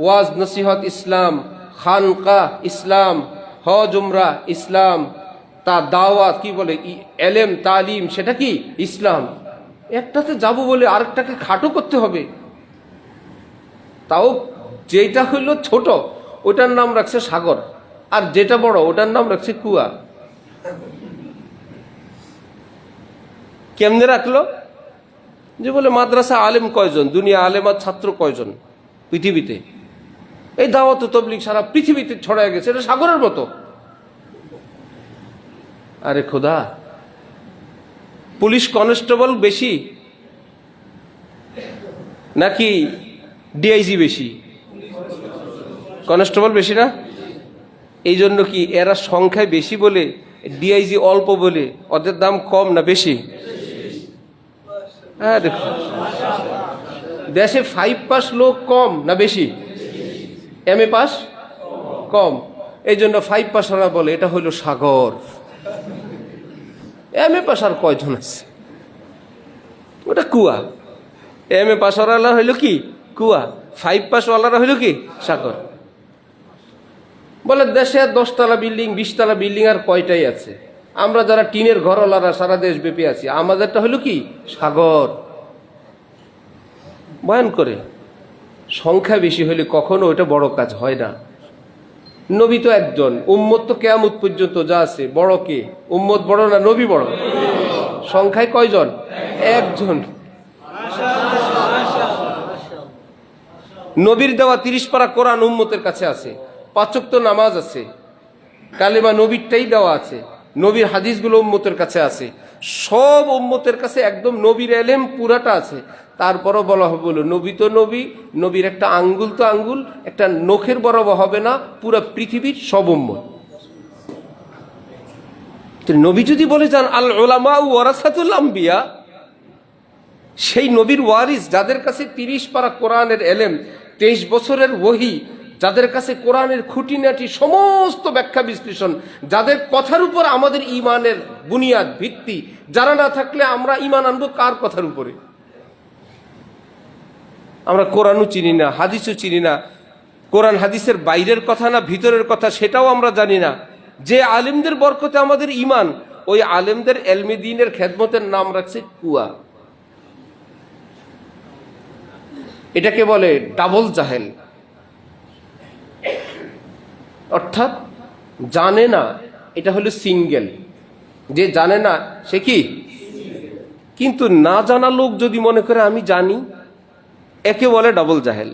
ওয়াজ নসিহত ইসলাম, খানকা ইসলাম, হজ উমরা ইসলাম, তা দাওয়াত কি বলে, এলেম তালিম, সেটা কি ইসলাম। একটাতে যাব বলে আরেকটাকে খাটো করতে হবে। তাও যেটা হইলো ছোট ওটার নাম রাখছে সাগর, আর যেটা বড় ওটার নাম রাখছে কুয়া। কেমনে রাখলো? যে বলে মাদ্রাসা আলেম কয়জন, দুনিয়া আলেম আর ছাত্র কয়জন পৃথিবীতে, এই দাওয়াত তাবলীগ সারা পৃথিবীতে ছড়ায় গেছে, এটা সাগরের মতো। আরে খোদা, পুলিশ কনস্টেবল বেশি নাকি ডিআইজি বেশি? কনস্টেবল বেশি না? এই জন্য কি এরা সংখ্যায় বেশি বলে ডিআইজি অল্প বলে ওদের দাম কম না বেশি? হ্যাঁ, দেখো দেশে 5 পাস লোক কম না বেশি? MA পাস কম, এই জন্য 5 পাস ওরা বলে এটা হইল সাগর। MA পাস আর কয়জন আছে? ওটা কুয়া। MA পাস ওয়ালা হইল কি কুয়া, 5 পাস ওয়ালারা হইল কি সাগর। বলে দেশে 10 তলা বিল্ডিং 20 তলা বিল্ডিং আর কয়টাই আছে? আমরা যারা টিনের ঘরওয়ালারা সারা দেশ ব্যাপী আছি, আমাদেরটা হইল কি সাগর। বয়ান করে সংখ্যা বেশি হলে কখনো ওটা বড় কাজ হয় না। নবী তো একজন, উম্মত তো কিয়ামত পর্যন্ত যা আছে, বড় কে? উম্মত বড় না নবী বড়? সংখ্যায় কয়জন? একজন। নবীর দেওয়া 30 পারা কোরআন উম্মতের কাছে আছে, 5 ওয়াক্ত নামাজ আছে, কালেমা নবীরটাই দেওয়া আছে, নবীর হাদিসগুলো উম্মতের কাছে আছে, সব উম্মতের কাছে একদম নবীর এলেম পুরাটা আছে। তারপরও বলা হবে বলো নবী তো নবী, নবীর একটা আঙ্গুল তো আঙ্গুল, একটা নখের বরাবর হবে না পুরা পৃথিবীর সব উম্মত। নবী যদি বলে যান আল উলামা ওয়ারাসাতুল আম্বিয়া, সেই নবীর ওয়ারিস যাদের কাছে 30 পারা কোরআনের এলেম, 23 বছরের ওহী, যাদের কাছে কোরআনের খুঁটিনাটি সমস্ত ব্যাখ্যা বিশ্লেষণ, যাদের কথার উপর আমাদের ইমানের বুনিয়াদ ভিত্তি, যারা না থাকলে আমরা ইমান আনবো কার কথার উপরে? আমরা কোরআনও চিনি না, হাদিসও চিনি না, কোরআন হাদিসের বাইরের কথা না ভিতরের কথা সেটাও আমরা জানি না। যে আলেমদের বরকতে আমাদের ইমান, ওই আলেমদের এলমে দ্বীনের খেদমতের নাম রাখছে কুয়া। এটাকে বলে ডাবল জাহেল, অর্থাৎ জানে না, এটা হলো সিঙ্গেল। যে জানে না সে কি? কিন্তু না জানা লোক যদি মনে করে আমি জানি, একে বলে ডাবল জাহেল।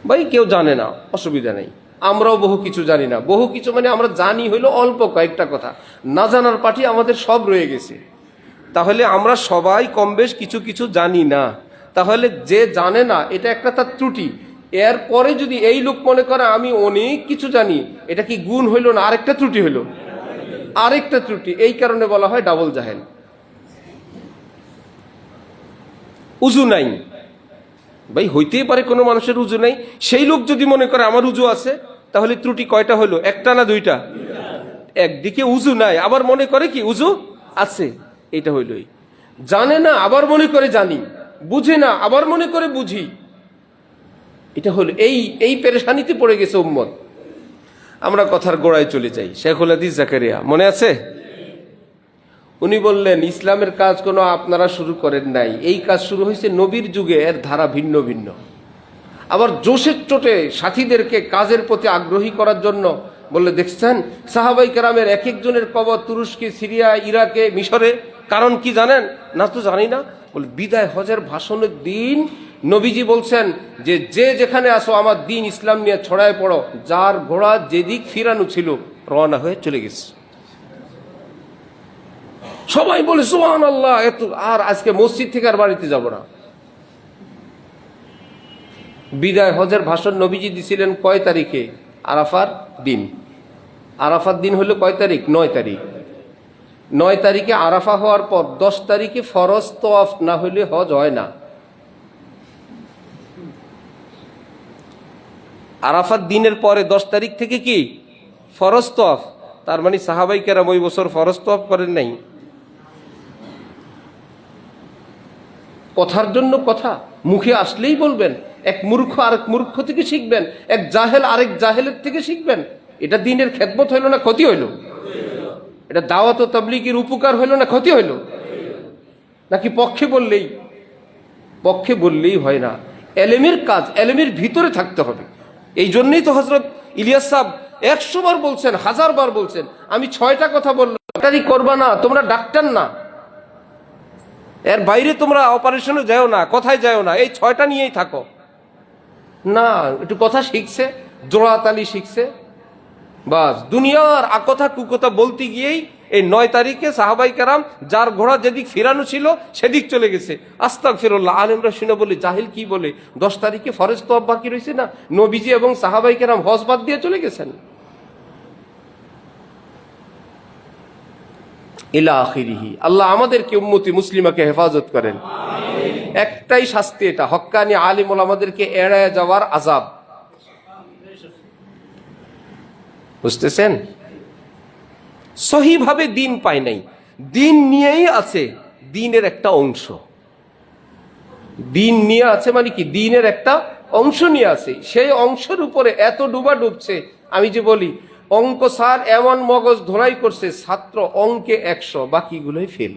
ভাই কেউ জানে না, অসুবিধা নেই, আমরাও বহু কিছু জানি না। বহু কিছু মানে আমরা জানি হইলো অল্প কয়েকটা কথা, না জানার পাটি আমাদের সব রয়ে গেছে। তাহলে আমরা সবাই কম বেশ কিছু কিছু জানি না। তাহলে যে জানে না এটা একটা তার ত্রুটি। এরপরে যদি এই লোক মনে করে আমি অনেক কিছু জানি, এটা কি গুণ হইল না আরেকটা ত্রুটি হইল? আরেকটা ত্রুটি। এই কারণে বলা হয় ডাবল জাহেল। উজু নাই, ভাই হইতেই পারে কোনো মানুষের উজু নাই, সেই লোক যদি মনে করে আমার উজু আছে, তাহলে ত্রুটি কয়টা হলো? একটা না দুইটা? একদিকে উজু নাই আবার মনে করে কি উজু আছে, এটা হইলই জানে না আবার মনে করে জানি, বুঝে না আবার মনে করে বুঝি। এটা হলো এই পেরেশানিতে পড়ে গেছে উম্মত। আমরা কথার গোড়ায় চলে যাই। শেখুল হাদিস জাকারিয়া মনে আছে? উনি বললেন ইসলামের কাজ কোনো আপনারা শুরু করেন নাই, এই কাজ শুরু হয়েছে নবীর যুগে, এর ধারা ভিন্ন ভিন্ন। আবার জোশের চোটে সাথীদেরকে কাজের প্রতি আগ্রহী করার জন্য বললে দেখছেন সাহাবাই কেরামের এক একজনের কবর তুরস্কে, সিরিয়া, ইরাকে, মিশরে। কারণ কি জানেন? না তো জানি না। বলে বিদায় হজের ভাষণের দিন নবীজি বলছেন যে যে যেখানে আসো আমার দিন ইসলাম নিয়ে ছড়ায় পড়ো, যার ঘোড়া যেদিক ফিরানো ছিল রওনা হয়ে চলে গেছে। সবাই বলে সুবহানাল্লাহ, এত আর আজকে মসজিদ থেকে আর বাড়িতে যাব না। বিদায় হজের ভাষণ নবীজি দিছিলেন কয় তারিখে? আরাফার দিন। আরাফার দিন হলো কয় তারিখ? 9 তারিখ। 9 তারিখে আরাফা হওয়ার পর 10 তারিখে ফরজ তওয়াফ না হইলে হজ হয় না। আরাফার দিনের পরে 10 তারিখ থেকে কি ফরজ তওয়াফ। তার মানে সাহাবাই কেরাম ওই বছর ফরজ তওয়াফ করেন নাই। কথার জন্য কথা মুখে আসলেই বলবেন, এক মূর্খ আরেক মূর্খ থেকে শিখবেন, এক জাহেল আরেক জাহেলের থেকে শিখবেন। এটা দিনের খেদমত হইল না ক্ষতি হইল? এটা দাওয়াত ও তাবলীগের উপকার হইল না ক্ষতি হইল? নাকি পক্ষে বললেই হয় না? এলেমের কাজ এলেমের ভিতরে থাকতে হবে। এই জন্যই তো হযরত ইলিয়াস সাহেব 100 বার বলছেন, 1000 বার বলছেন, আমি 6টা কথা বললাম, ডাক্তারি করবা না, তোমরা ডাক্তার না, এর বাইরে তোমরা অপারেশনে যাও না, কোথায় যাও না, এই 6টা নিয়েই থাকো। না, একটু কথা শিখছে, জোড়াতালি শিখছে, বাস দুনিয়ার আকথা কুকথা বলতে গিয়েই এই 9 তারিখে সাহাবাই কেরাম যার ঘোড়া যেদিক ফিরানো ছিল সেদিক চলে গেছে। আস্তাগফিরুল্লাহ। আলেমরা শুনে বলে, জাহিল কি বলে, 10 তারিখে ফরজ তওয়াফ বাকি রয়েছে না, নবীজি এবং সাহাবাই কেরাম হজ বাদ দিয়ে চলে গেছেন। ইলা আখিরিহি। আল্লাহ আমাদেরকে উম্মতি মুসলিমাকে হেফাজত করেন। একটাই শাস্তি, এটা হক্কানি আলিম ওলামাদেরকে এড়ায় যাওয়ার আযাব। বুঝতেছেন? সহিভাবে দিন পায় নাই, দিন নিয়েই আছে, দিনের একটা অংশ, দিন নিয়ে আছে মানে কি, দিনের একটা অংশ নিয়ে আছে, সেই অংশের উপরে এত ডুবা ডুবছে। আমি যে বলি অঙ্ক স্যার এমন মগজ ধোলাই করছে, ছাত্র অঙ্কে 100, বাকিগুলোই ফেল।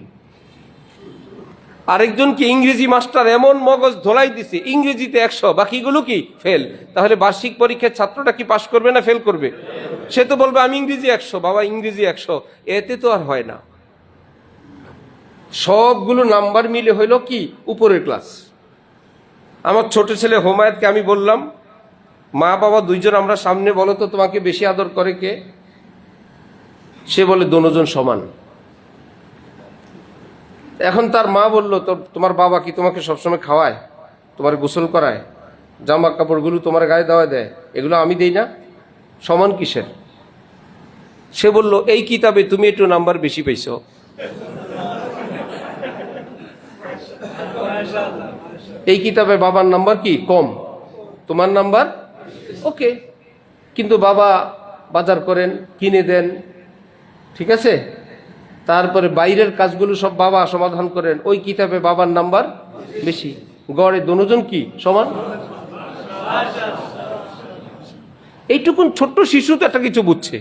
আরেকজনকে ইংরেজি মাস্টার এমন মগজ ধোলাই দিছে, ইংরেজিতে 100, বাকিগুলো কি ফেল। তাহলে বার্ষিক পরীক্ষার ছাত্রটা কি পাশ করবে না ফেল করবে? সে তো বলবে আমি ইংরেজি 100, বাবা ইংরেজি 100, এতে তো আর হয় না। সবগুলো নাম্বার মিলে হইল কি উপরের ক্লাস। আমার ছোট ছেলে হোমায়েতকে আমি বললাম, মা বাবা দুইজন আমরা সামনে, বলো তো তোমাকে বেশি আদর করে কে? সে বলে দোনোজন সমান। এখন তার মা বলল, তোমার বাবা কি তোমাকে সবসময় খাওয়ায়, তোমার গোসল করায়, জামা কাপড়গুলো তোমার গায়ে দেওয়া দেয়, এগুলো আমি দেই না, সমান কিসের? সে বলল, এই কিতাবে তুমি একটু নাম্বার বেশি পাইছো। এই কিতাবে বাবার নাম্বার কি কম, তোমার নাম্বার ওকে। কিন্তু বাবা বাজার করেন, কিনে দেন, ঠিক আছে, তারপরে বাইরের কাজগুলো সব বাবা সমাধান করেন, ওই কিতাবে বাবার নাম্বার বেশি, গড়ে দুজন কি সমান? এইটুকুন ছোট্ট শিশু তো একটা কিছু বুঝছে।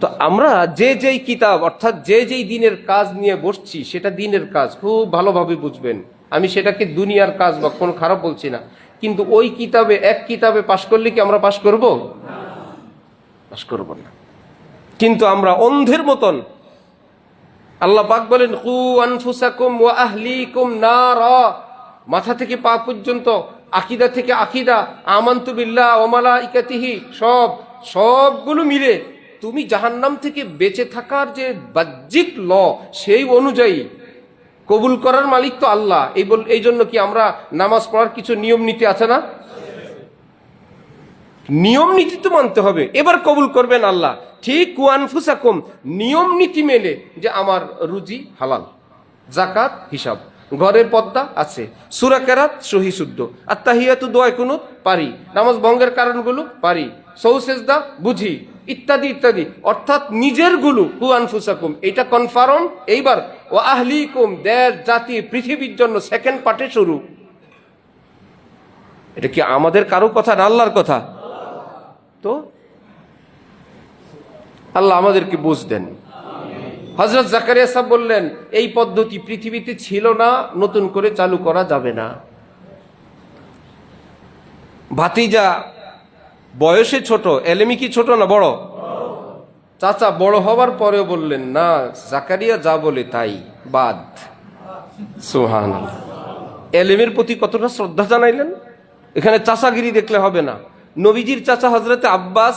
তো আমরা যেই কিতাব, অর্থাৎ যেই দিনের কাজ নিয়ে বসছি, সেটা দিনের কাজ, খুব ভালোভাবে বুঝবেন। আমি সেটাকে দুনিয়ার কাজ বা কোনো খারাপ বলছি না, কিন্তু ওই কিতাবে, এক কিতাবে পাশ করলে কি আমরা পাশ করব? পাশ করব না। কিন্তু আমরা অন্ধের মতন, আল্লাহ পাক বলেন কু আনফুসাকুম ওয়া আহলিকুম নারা, মাথা থেকে পা পর্যন্ত, আকীদা থেকে আকীদা, আমানতু বিল্লাহ ওয়া মালাইকাতিহি, সবগুলো মিলে তুমি জাহান্নাম থেকে বেঁচে থাকার যে বাহ্যিক ল, সেই অনুযায়ী কবুল করার মালিক তো আল্লাহ। এই জন্য কি আমরা নামাজ পড়ার কিছু নিয়ম নীতি আছে না? নিয়ম নীতি তো মানতে হবে, এবার কবুল করবেন আল্লাহ। ঠিক কুয়ানফুসাকুম, নিয়ম নীতি মেনে, যে আমার রুজি হালাল, যাকাত হিসাব, ঘরের পর্দা আছে, সূরা কেরাত সহি শুদ্ধ, আত্তাহিয়াতু দোয়া কুনুত পারি, নামাজ ভঙ্গের কারণগুলো পারি, সৌসেজদা বুঝি, ইত্যাদি ইত্যাদি। অর্থাৎ নিজের গুলো কুয়ানফুসাকুম, এটা কনফার্ম। এইবার ও আহলিকুম, দেশ জাতি পৃথিবীর জন্য সেকেন্ড পার্টে শুরু। এটা কি আমাদের কারো কথা না আল্লাহর কথা? তো আল্লাহ আমাদেরকে বুঝ দেন। হযরত জাকারিয়া সাহেব বললেন, এই পদ্ধতি পৃথিবীতে ছিল না, নতুন করে চালু করা যাবে না। ভাতিজা বয়সে ছোট, এলেমি কি ছোট না বড়? চাচা বড় হবার পরেও বললেন, না জাকারিয়া যা বলে তাই, বাদ। সুবহানাল্লাহ। এলেমের প্রতি কতটা শ্রদ্ধা জানাইলেন। এখানে চাচাগিরি দেখলে হবে না। নবীজির চাচা হযরতে আব্বাস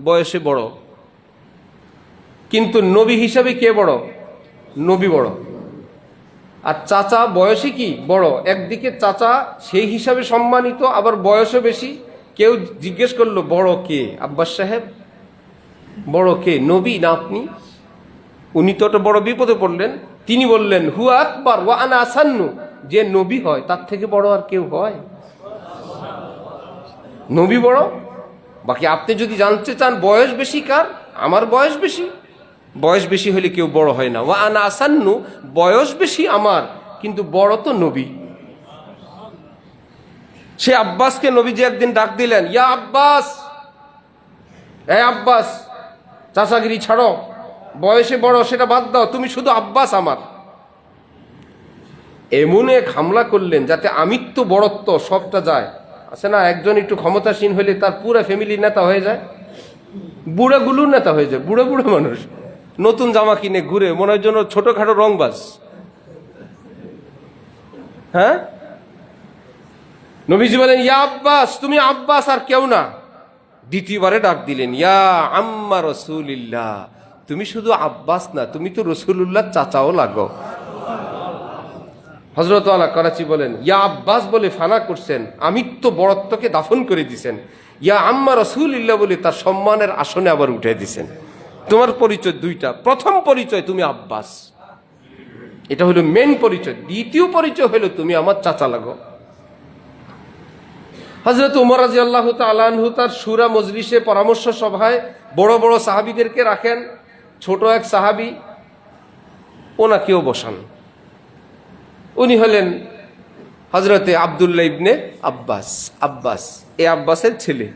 বয়সে বড়, কিন্তু নবী হিসাবে কে বড়? নবী বড়। আর চাচা বয়সে কি বড়। একদিকে চাচা সেই হিসাবে সম্মানিত, আবার বয়সে বেশি। কেউ জিজ্ঞেস করলো, বড় কে? আব্বাস সাহেব বড় কে, নবী না আপনি? উনি তো বড় বিপদে পড়লেন। তিনি বললেন, হুয়া আকবার ওয়া আনা আসান্নু, যে নবী হয় তার থেকে বড় আর কেউ হয়? নবী বড়। বাকি আপনি যদি জানতে চান বয়স বেশি কার, আমার বয়স বেশি। বয়স বেশি হলে কেউ বড় হয় না। ওয়া আনা আসান্নু, বয়স বেশি আমার, কিন্তু বড় তো নবী। সে আব্বাসকে নবীজি একদিন ডাক দিলেন, ইয়া আব্বাস, এ আব্বাস, চাচাগিরি ছাড়ো, বয়সে বড় সেটা বাদ দাও, তুমি শুধু আব্বাস আমার। এমন এক হামলা করলেন যাতে আমিত্ব বড়ত্ব সবটা যায়। আছে না, একজন একটু ক্ষমতাসীন হলে তার পুরো ফ্যামিলি নেতা হয়ে যায়, বুড়াগুলোর নেতা হয়ে যায়। বুড়ো বুড়ো মানুষ নতুন জামা কিনে ঘুরে, মনে হয় জন্য ছোটখাটো রংবাজ। হ্যাঁ, নবীজি বলেন ইয়া আব্বাস, তুমি আব্বাস আর কেউ না। দ্বিতীয়বারে ডাক দিলেন ইয়া আম্মা রাসূলিল্লাহ, তুমি শুধু আব্বাস না, তুমি তো রাসূলুল্লাহ চাচাও লাগো। হযরত আলা করাচি বলেন ইয়া আব্বাস বলে ফানা করছেন, আমিত্ব বড়ত্বকে দাফন করে দিছেন। ইয়া আম্মা রাসূলিল্লাহ বলে তার সম্মানের আসনে আবার উঠে দিছেন। তোমার পরিচয় দুইটা, প্রথম পরিচয় তুমি আব্বাস, এটা হলো মেন পরিচয়। দ্বিতীয় পরিচয় হলো তুমি আমার চাচা লাগো। হযরত উমর রাদিয়াল্লাহু তাআলা আনহু তার শুরা মজলিসে, পরামর্শ সভায় বড় বড় সাহাবীদেরকে রাখেন। ছোট এক সাহাবী, ওনাকেও বসান। উনি হলেন হযরতে আব্দুল্লাহ ইবনে আব্বাস। আব্বাস এই আব্বাসের ছেলে।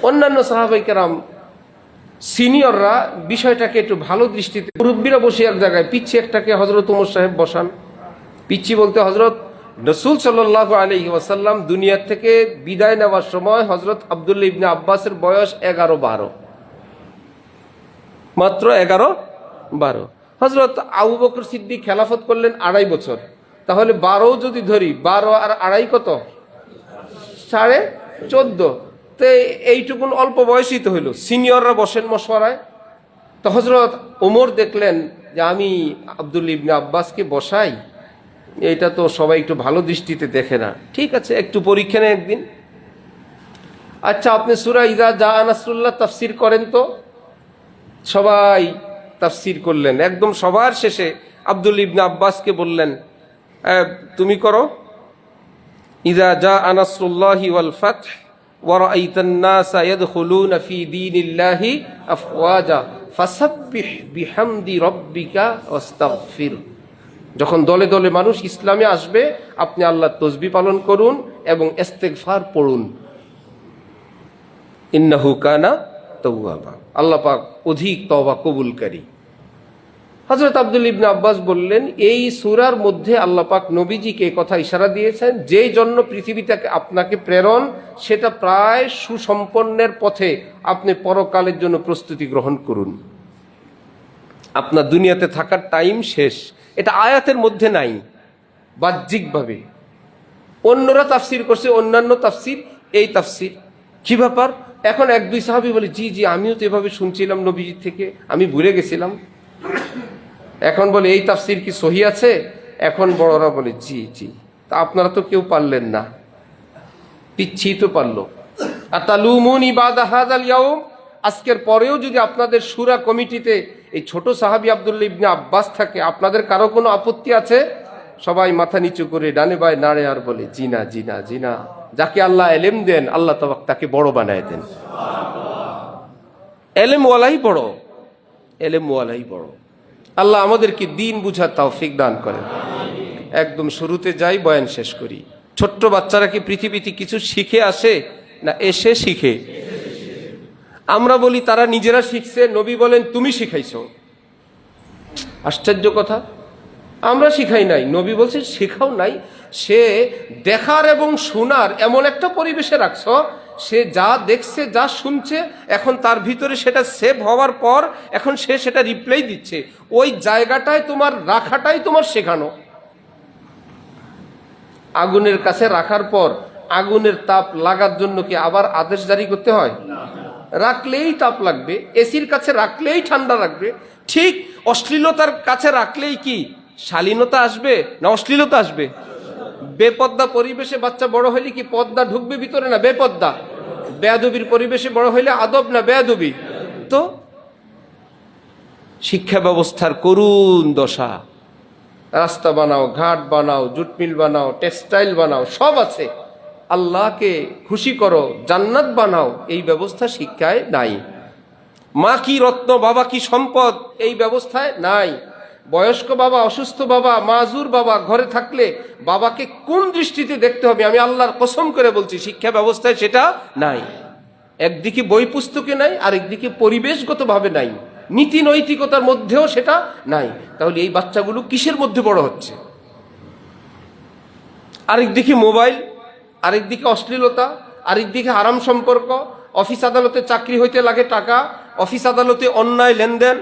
অন্যান্য সাহাবায়ে কেরাম সিনিয়ররা বিষয়টাকে একটু ভালো দৃষ্টিতে, মুরব্বীরা বসে এক জায়গায়, পিচ্ছি একটাকে হযরত উমর সাহেব বসান। পিচ্ছি বলতে হযরত রাসূল সাল্লাল্লাহু আলাইহি ওয়াসাল্লাম দুনিয়া থেকে বিদায় নেওয়ার সময় হযরত আব্দুল্লাহ ইবনে আব্বাসের বয়স 11-12, মাত্র 11-12। হযরত আবু বকর সিদ্দিক খেলাফত করলেন 2.5 বছর। তাহলে 12 যদি ধরি, 12 আর 2.5 কত? 14.5। তো এইটুকুন অল্প বয়সই তো হইল। সিনিয়ররা বসেন মশওয়ারায়। তো হযরত ওমর দেখলেন যে আমি আব্দুল্লাহ ইবনে আব্বাসকে বসাই, এটা তো সবাই একটু ভালো দৃষ্টিতে দেখে না। ঠিক আছে, একটু পরীক্ষা নেন একদিন। আচ্ছা, আপনি সূরা ইযা জাআ নাসরুল্লাহ তাফসীর করেন তো। সবাই তাফসীর করলেন। একদম সবার শেষে আব্দুল্লাহ ইবনে আব্বাসকে বললেন তুমি করো। ইযা জাআ নাসরুল্লাহি ওয়াল ফাতহ ওয়া রাআইতান নাসা ইয়াদখুলুনা ফি দীনিল্লাহি আফওয়াজা ফাসাব্বিহ বিহামদি রাব্বিকা ওয়াস্তাগফির। যখন দলে দলে মানুষ ইসলামে আসবে, আপনি আল্লাহর তাসবিহ পালন করুন এবং ইস্তিগফার পড়ুন। ইন্নাহু কানা তাওয়াবা, আল্লাহ পাক অধিক তওবা কবুলকারী। হযরত আব্দুল্লাহ ইবনে আব্বাস বললেন এই সূরার মধ্যে আল্লাহ পাক নবীজিকে কথা ইশারা দিয়েছেন, যেই জন্য পৃথিবীতে আপনাকে প্রেরণ, সেটা প্রায় সুসম্পন্নের পথে। আপনি পরকালের জন্য প্রস্তুতি গ্রহণ করুন। আপনার দুনিয়াতে থাকার টাইম শেষ। এটা আয়াতের মধ্যে নাই, বাহ্যিকভাবে অন্যরা তাফসীর করছে, অন্যান্য তাফসীর এই তাফসীর। কি ব্যাপার? এখন 1-2 সাহাবী বলে জি জি আমিও তো এভাবে শুনছিলাম নবীজির থেকে, আমি ভুলে গেছিলাম। এখন বলে এই তাফসীর কি সহি আছে? এখন বড়রা বলে জি জি। তা আপনারা তো কেউ পারলেন না, পিচ্ছি তো পারলো। আতালুমুনি বাদা হাযাল ইয়াউম, আজকের পরেও যদি আপনাদের শুরা কমিটিতে এই ছোট সাহাবী আব্দুল্লাহ ইবনে আব্বাস থাকে, আপনাদের কারো কোনো আপত্তি আছে? সবাই মাথা নিচু করে ডানে বায়ে নাড়ে আর বলে জি না জি না জি না। যাকে আল্লাহ এলেম দেন, আল্লাহ তাকে বড় বানায় দেন। এলেম ওয়ালাই বড়, এলেম ওয়ালাই বড়। আল্লাহ আমাদেরকে দিন বুঝার তৌফিক দান করেন। একদম শুরুতে যাই, বয়ান শেষ করি। ছোট্ট বাচ্চারা কি পৃথিবীতে কিছু শিখে আসে না এসে শিখে? আমরা বলি তারা নিজেরা শিখছে, নবী বলেন তুমি শিখাইছো। আশ্চর্য কথা, আমরা শিখাই নাই, নবী বলছেন শেখাও নাই। সে দেখার এবং শোনার এমন একটা পরিবেশে রাখছ, সে যা দেখছে যা শুনছে, এখন তার ভিতরে সেটা সেভ হওয়ার পর এখন সে সেটা রিপ্লাই দিচ্ছে। ওই জায়গাটায় তোমার রাখাটাই তোমার শেখানো। আগুনের কাছে রাখার পর আগুনের তাপ লাগার জন্য কি আবার আদেশ জারি করতে হয়? রাখলেই তাপ লাগবে। এসির কাছে রাখলেই ঠান্ডা লাগবে। ঠিক অশ্লীলতার কাছে রাখলেই কি শালীনতা আসবে না অশ্লীলতা আসবে? বেপদ্দা পরিবেশে বাচ্চা বড় হইলে কি পদ্মা ঢুকবে ভিতরে না বেপদ্দা? বেয়াদবির পরিবেশে বড় হইলে আদব না বেয়াদবি? তো শিক্ষা ব্যবস্থার করুণ দশা। রাস্তা বানাও, ঘাট বানাও, জুট মিল বানাও, টেক্সটাইল বানাও, সব আছে। আল্লাহকে খুশি করো, জান্নাত বানাও, এই ব্যবস্থা শিক্ষায় নাই। মা কি রত্ন, বাবা কি সম্পদ, এই ব্যবস্থায় নাই। বয়স্ক বাবা, অসুস্থ বাবা, মাজুর বাবা ঘরে থাকলে বাবাকে কোন দৃষ্টিতে দেখতে হবে, আমি আল্লাহর কসম করে বলছি শিক্ষা ব্যবস্থায় সেটা নাই। একদিকে বই পুস্তকে নাই, আর একদিকে পরিবেশগতভাবে নাই। নীতি নৈতিকতার মধ্যেও সেটা নাই। তাহলে এই বাচ্চাগুলো কিসের মধ্যে বড় হচ্ছে? আরেকদিকে মোবাইল, আরেকদিকে অশ্লীলতা, আরেকদিকে হারাম সম্পর্ক, অফিস আদালতে চাকরি হইতে লাগে টাকা, অফিস আদালতে অন্যায় লেনদেন,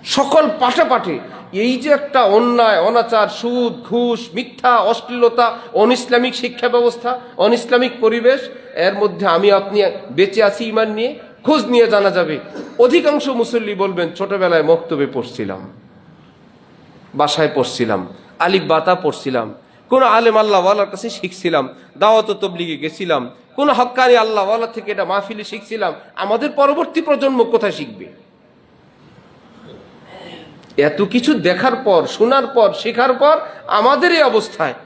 সকল পাশাপাশি এই যে একটা অন্যায়, অনাচার, সুদ, ঘুষ, মিথ্যা, অশ্লীলতা, অনইসলামিক শিক্ষা ব্যবস্থা, অনইসলামিক পরিবেশ, এর মধ্যে আমি আপনি বেঁচে আছি ঈমান নিয়ে, খোঁজ নিয়ে জানা যাবে। অধিকাংশ মুসল্লি বলবেন ছোটবেলায় মক্তবে পড়ছিলাম, বাসায় পড়ছিলাম, আলিফ বাতা পড়ছিলাম, কোন আলেম আল্লাহওয়ালার কাছে শিখছিলাম, দাওয়াত ও তবলিগে গেছিলাম, কোন হক্কানি আল্লাহওয়ালা থেকে এটা মাহফিলে শিখছিলাম। আমাদের পরবর্তী প্রজন্ম কোথায় শিখবে? এত কিছু দেখার পর, শোনার পর, শেখার পর আমাদের এই অবস্থায়।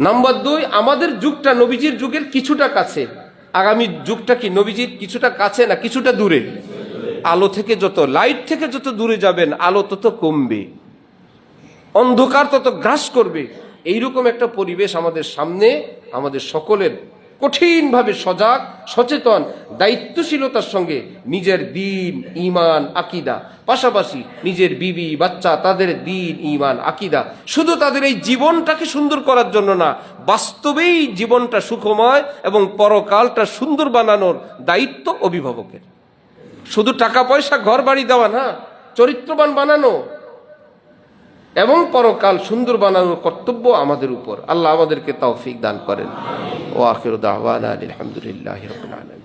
নাম্বার 2, আমাদের যুগটা নবীজির যুগের কিছুটা কাছে, আগামী যুগটা কি নবীজির কিছুটা কাছে না কিছুটা দূরে? আলো থেকে যত, লাইট থেকে যত দূরে যাবেন আলো তত কমবে, অন্ধকার তত গ্রাস করবে। এইরকম একটা পরিবেশ আমাদের সামনে। আমাদের সকলের কঠিনভাবে সজাগ, সচেতন, দায়িত্বশীলতার সঙ্গে নিজের দিন, ঈমান, আকীদা, পাশাপাশি নিজের বিবি বাচ্চা, তাদের দিন, ঈমান, আকীদা, শুধু তাদের এই জীবনটাকে সুন্দর করার জন্য না, বাস্তবেই জীবনটা সুখময় এবং পরকালটা সুন্দর বানানোর দায়িত্ব অভিভাবকের। শুধু টাকা পয়সা ঘর বাড়ি দেওয়া না, চরিত্রবান বানানো এবং পরকাল সুন্দর বানানোর কর্তব্য আমাদের উপর। আল্লাহ আমাদেরকে তৌফিক দান করেন। ওয়া আখিরু দাওয়ানা আলহামদুলিল্লাহি রাব্বিল আলামিন।